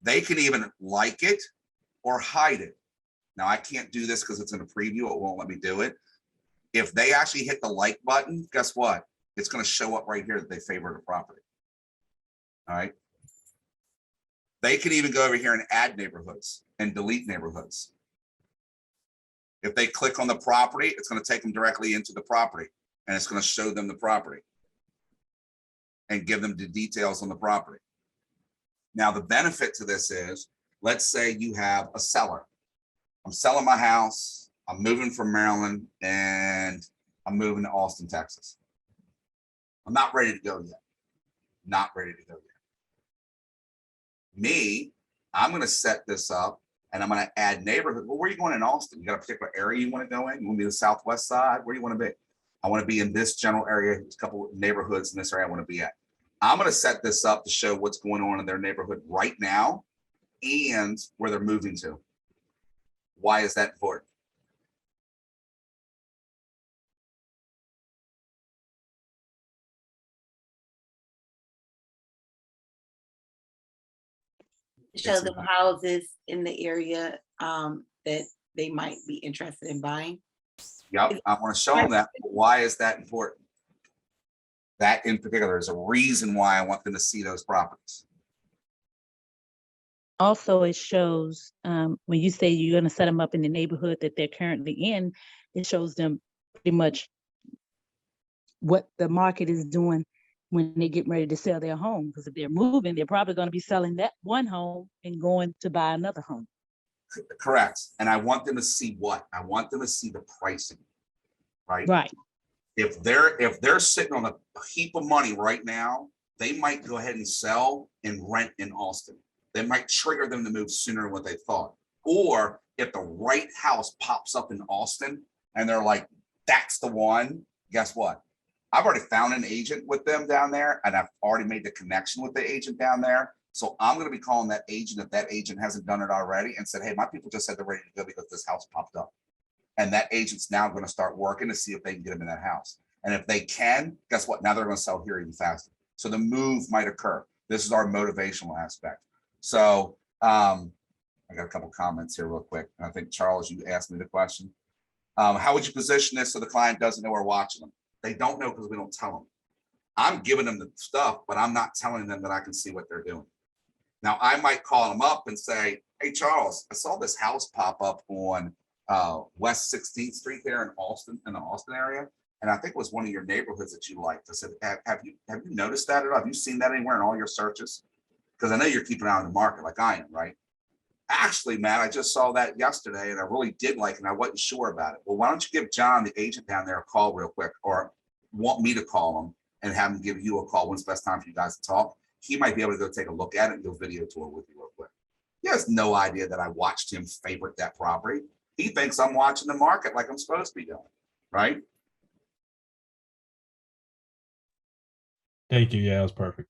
They can even like it or hide it. Now I can't do this because it's in a preview. It won't let me do it. If they actually hit the like button, guess what? It's going to show up right here that they favored a property. All right. They can even go over here and add neighborhoods and delete neighborhoods. If they click on the property, it's going to take them directly into the property, and it's going to show them the property and give them the details on the property. Now, the benefit to this is, let's say you have a seller. I'm selling my house. I'm moving from Maryland and I'm moving to Austin, Texas. I'm not ready to go yet. Not ready to go yet. Me, I'm going to set this up and I'm going to add neighborhood. Well, where are you going in Austin? You got a particular area you want to go in? You want to be the southwest side? Where do you want to be? I want to be in this general area, a couple of neighborhoods in this area I want to be at. I'm going to set this up to show what's going on in their neighborhood right now and where they're moving to. Why is that important? Show them houses in the area that they might be interested in buying. Yep, I want to show them that. Why is that important? That in particular is a reason why I want them to see those properties. Also, it shows when you say you're going to set them up in the neighborhood that they're currently in, it shows them pretty much what the market is doing when they get ready to sell their home. Because if they're moving, they're probably going to be selling that one home and going to buy another home. Correct. And I want them to see what? I want them to see the pricing, right? Right. If they're sitting on a heap of money right now, they might go ahead and sell and rent in Austin. They might trigger them to move sooner than what they thought. Or if the right house pops up in Austin and they're like, that's the one, guess what? I've already found an agent with them down there, and I've already made the connection with the agent down there. So I'm going to be calling that agent if that agent hasn't done it already and said, hey, my people just said they're ready to go because this house popped up. And that agent's now going to start working to see if they can get them in that house. And if they can, guess what? Now they're going to sell here even faster. So the move might occur. This is our motivational aspect. So I got a couple comments here real quick. And I think, Charles, you asked me the question. How would you position this so the client doesn't know we're watching them? They don't know because we don't tell them. I'm giving them the stuff, but I'm not telling them that I can see what they're doing. Now, I might call them up and say, hey, Charles, I saw this house pop up on West 16th Street there in Austin, in the Austin area. And I think it was one of your neighborhoods that you liked. I said, have you noticed that at all? Have you seen that anywhere in all your searches? Because I know you're keeping an eye on the market like I am, right? Actually, Matt, I just saw that yesterday and I really did like it and I wasn't sure about it. Well, why don't you give John, the agent down there, a call real quick, or want me to call him and have him give you a call when's the best time for you guys to talk? He might be able to go take a look at it and do a video tour with you real quick. He has no idea that I watched him favorite that property. He thinks I'm watching the market like I'm supposed to be doing, right? Thank you. Yeah, it was perfect.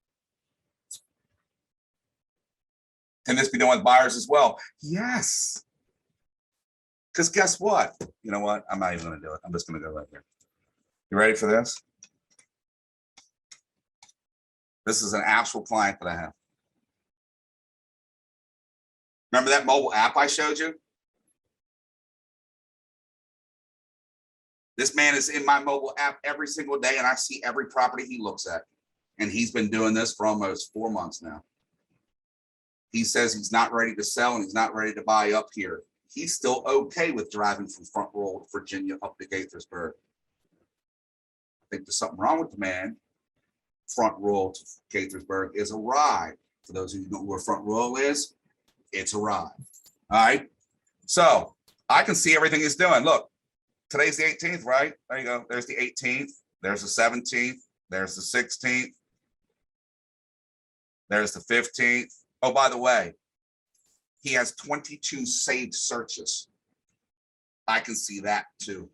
Can this be done with buyers as well? Yes. Because guess what? You know what? I'm not even going to do it. I'm just going to go right here. You ready for this? This is an actual client that I have. Remember that mobile app I showed you? This man is in my mobile app every single day and I see every property he looks at. And he's been doing this for almost 4 months now. He says he's not ready to sell and he's not ready to buy up here. He's still okay with driving from Front Royal, Virginia up to Gaithersburg. I think there's something wrong with the man. Front Royal to Gaithersburg is a ride. For those of you who know where Front Royal is, it's a ride. All right. So I can see everything he's doing. Look, today's the 18th, right? There you go. There's the 18th. There's the 17th. There's the 16th. There's the 15th. Oh, by the way, he has 22 saved searches. I can see that too.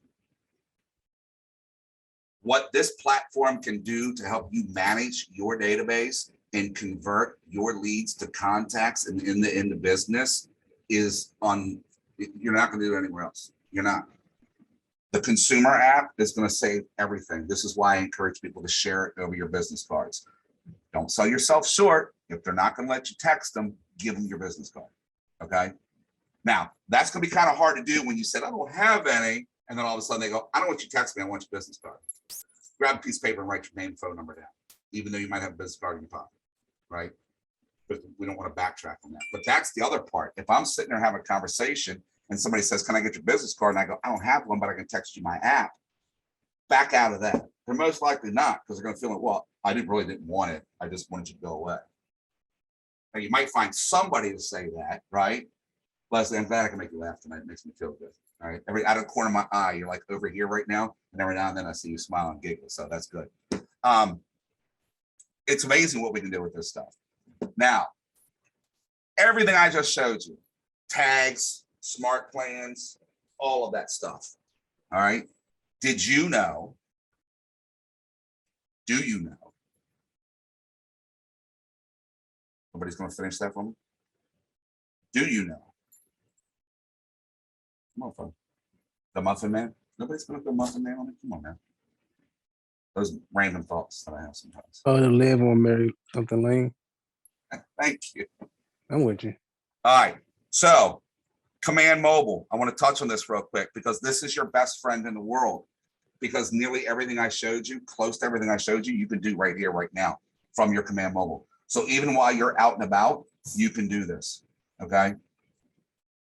What this platform can do to help you manage your database and convert your leads to contacts and in the business is you're not going to do it anywhere else. You're not. The consumer app is going to save everything. This is why I encourage people to share it over your business cards. Don't sell yourself short. If they're not going to let you text them, give them your business card. Okay. Now, that's going to be kind of hard to do when you said, I don't have any. And then all of a sudden they go, I don't want you to text me. I want your business card. Grab a piece of paper and write your name and phone number down, even though you might have a business card in your pocket. Right. But we don't want to backtrack on that. But that's the other part. If I'm sitting there having a conversation and somebody says, can I get your business card? And I go, I don't have one, but I can text you my app. Back out of that. They're most likely not, because they're going to feel like, well, I really didn't want it. I just wanted you to go away. Now, you might find somebody to say that, right? Leslie, I'm glad I can make you laugh tonight. It makes me feel good. All right. Out of the corner of my eye, you're like over here right now. And every now and then I see you smile and giggle. So that's good. It's amazing what we can do with this stuff. Now, everything I just showed you, tags, smart plans, all of that stuff. All right. Did you know? Do you know? Nobody's going to finish that for me. Do you know? Come on, folks. The Muffin Man? Nobody's going to go Muffin Man on me? Come on, man. Those random thoughts that I have sometimes. Oh, to live on Mary something lane. Thank you. I'm with you. All right. So, Command Mobile. I want to touch on this real quick because this is your best friend in the world. Because nearly everything I showed you, close to everything I showed you, you can do right here, right now from your Command Mobile. So even while you're out and about, you can do this. Okay.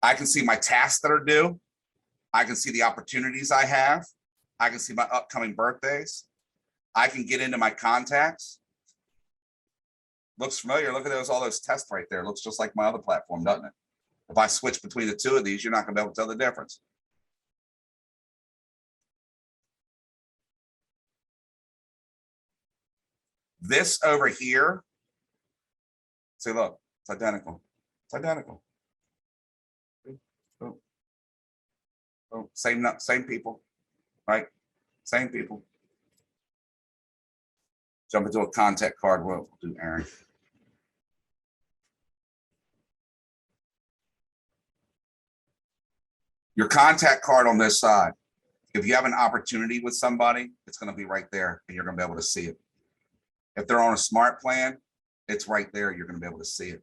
I can see my tasks that are due. I can see the opportunities I have. I can see my upcoming birthdays. I can get into my contacts. Looks familiar. Look at all those tests right there. Looks just like my other platform, doesn't it? If I switch between the two of these, you're not going to be able to tell the difference. This over here, see, look, it's identical. It's identical. Oh, same people, right? Same people. Jump into a contact card. We'll do Aaron. Your contact card on this side. If you have an opportunity with somebody, it's going to be right there and you're going to be able to see it. If they're on a smart plan, it's right there. You're going to be able to see it.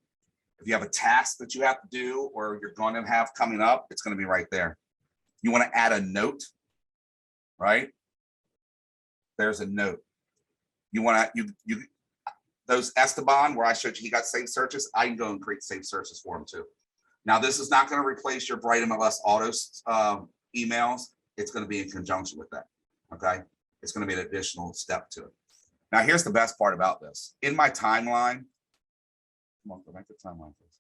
If you have a task that you have to do or you're going to have coming up, it's going to be right there. You want to add a note, right? There's a note. You want to, those Esteban where I showed you he got saved searches, I can go and create saved searches for him too. Now, this is not going to replace your Bright MLS Auto emails. It's going to be in conjunction with that, okay? It's going to be an additional step to it. Now, here's the best part about this. In my timeline, come on, go back to the timeline, please.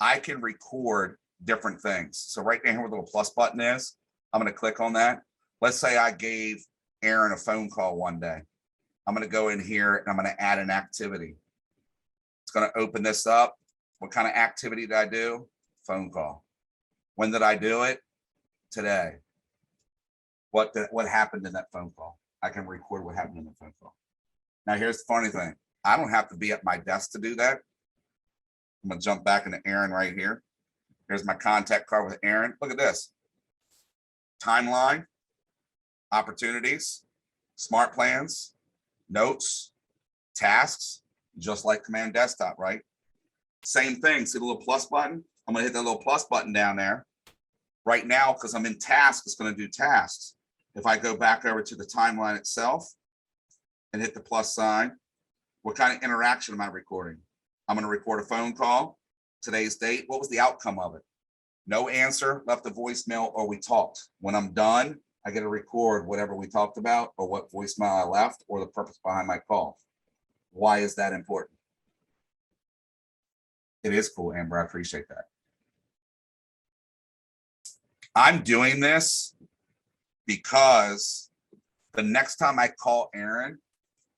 I can record different things. So right down here where the little plus button is, I'm going to click on that. Let's say I gave Aaron a phone call one day. I'm going to go in here and I'm going to add an activity. It's going to open this up. What kind of activity did I do? Phone call. When did I do it? Today. What happened in that phone call? I can record what happened in the phone call. Now, here's the funny thing. I don't have to be at my desk to do that. I'm going to jump back into Aaron right here. Here's my contact card with Aaron. Look at this. Timeline, opportunities, smart plans, notes, tasks, just like Command Desktop, right? Same thing. See the little plus button? I'm going to hit that little plus button down there. Right now, because I'm in tasks, it's going to do tasks. If I go back over to the timeline itself and hit the plus sign, what kind of interaction am I recording? I'm going to record a phone call, today's date. What was the outcome of it? No answer, left a voicemail, or we talked. When I'm done, I get to record whatever we talked about or what voicemail I left or the purpose behind my call. Why is that important? It is cool, Amber. I appreciate that. I'm doing this because the next time I call Aaron,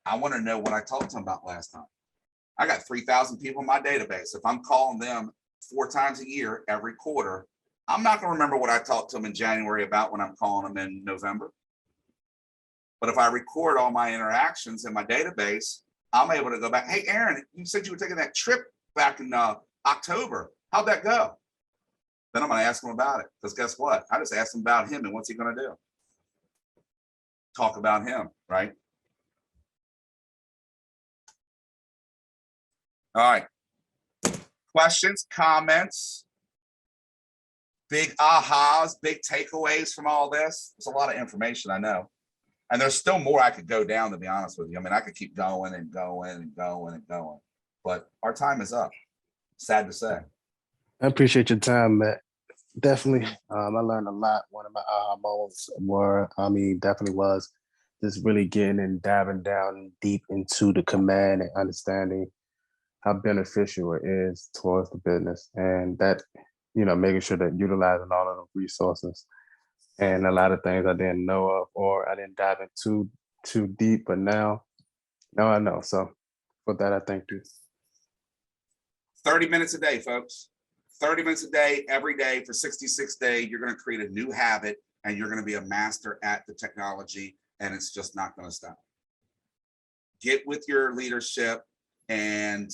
I want to know what I talked to him about last time. I got 3,000 people in my database. If I'm calling them 4 times a year, every quarter, I'm not going to remember what I talked to them in January about when I'm calling them in November. But if I record all my interactions in my database, I'm able to go back. Hey, Aaron, you said you were taking that trip back in October. How'd that go? Then I'm going to ask him about it. Because guess what? I just asked him about him and what's he going to do? Talk about him, right? All right. Questions, comments, big ahas, big takeaways from all this. There's a lot of information, I know. And there's still more I could go down, to be honest with you. I mean, I could keep going and going and going and going. But our time is up. Sad to say. I appreciate your time, Matt. Definitely, I learned a lot. One of my aha moments definitely was just really getting and diving down deep into the command and understanding how beneficial it is towards the business, and that, making sure that utilizing all of the resources and a lot of things I didn't know of or I didn't dive into too deep, but now I know. So for that, I thank you. 30 minutes a day, folks. 30 minutes a day, every day for 66 days. You're going to create a new habit and you're going to be a master at the technology, and it's just not going to stop. Get with your leadership and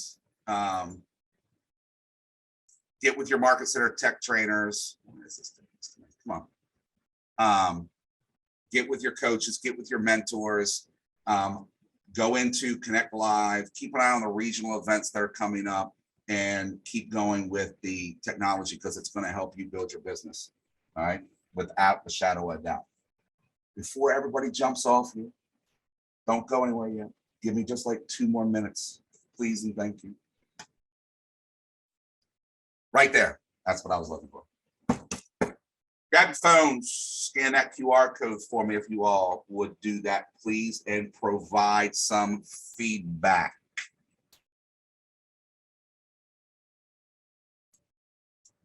get with your market center tech trainers. Come on. Get with your coaches, get with your mentors, go into Connect Live, keep an eye on the regional events that are coming up, and keep going with the technology because it's going to help you build your business, all right, without a shadow of a doubt. Before everybody jumps off you, don't go anywhere yet. Give me just like 2 more minutes, please and thank you. Right there, that's what I was looking for. Grab your phones, scan that QR code for me if you all would do that, please, and provide some feedback.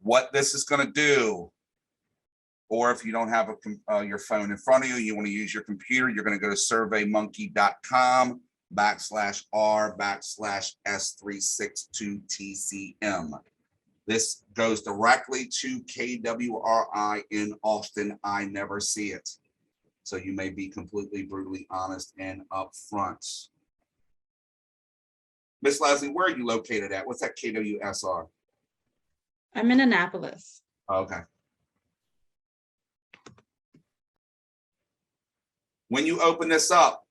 What this is going to do, or if you don't have your phone in front of you, you want to use your computer, you're going to go to surveymonkey.com/r/S362TCM. This goes directly to KWRI in Austin. I never see it. So you may be completely brutally honest and upfront. Miss Leslie, where are you located at? What's that KWSR? I'm in Annapolis. Okay. When you open this up,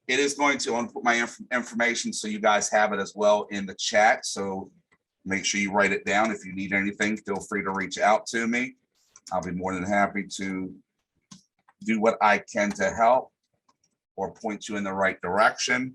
it is going to, I'm gonna put my information so you guys have it as well in the chat. So make sure you write it down. If you need anything, feel free to reach out to me. I'll be more than happy to do what I can to help or point you in the right direction.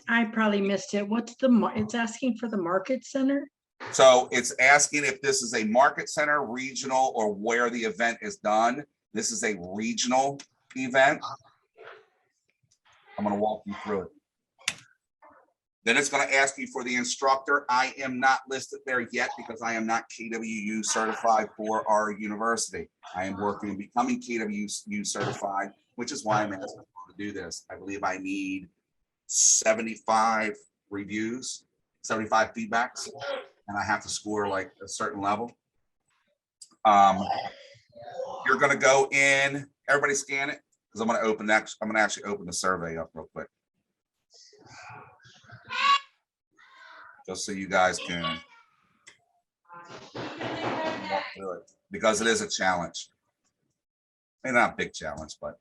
I probably missed it. What's it's asking for the market center? So it's asking if this is a market center, regional, or where the event is done. This is a regional event. I'm going to walk you through it. Then it's going to ask you for the instructor. I am not listed there yet because I am not KWU certified for our university. I am working on becoming KWU certified, which is why I'm asking to do this. I believe I need 75 reviews, 75 feedbacks, and I have to score like a certain level. You're going to go in, everybody scan it, because I'm going to open that. I'm going to actually open the survey up real quick, just so you guys can walk through it, because it is a challenge. Maybe not a big challenge, but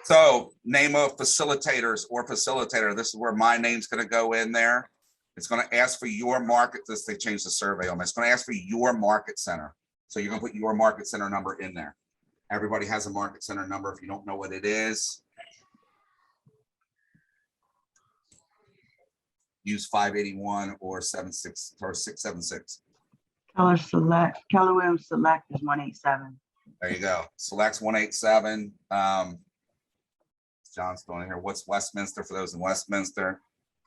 So name of facilitators or facilitator. This is where my name's going to go in there. It's going to ask for your market. This they changed the survey on. It's going to ask for your market center. So you're going to put your market center number in there. Everybody has a market center number. If you don't know what it is, use 581 or 76 or 676. Keller Williams Select is 187. There you go. Selects 187. John's going here. What's Westminster for those in Westminster?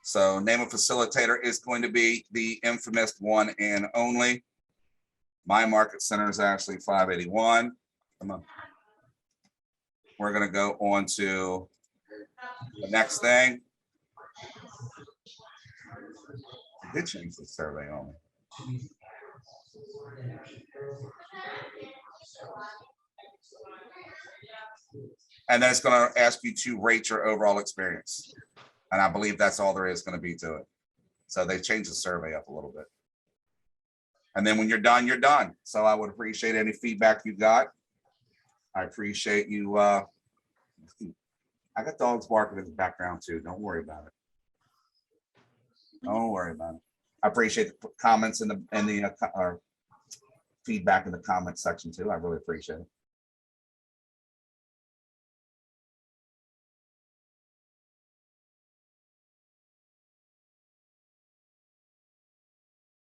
So name of facilitator is going to be the infamous one and only. My market center is actually 581. Come on. We're going to go on to the next thing. I did change the survey only. And then it's going to ask you to rate your overall experience. And I believe that's all there is going to be to it. So they changed the survey up a little bit. And then when you're done, you're done. So I would appreciate any feedback you got. I appreciate you. I got dogs barking in the background too. Don't worry about it. Don't worry about it. I appreciate the comments in the feedback in the comment section too. I really appreciate it.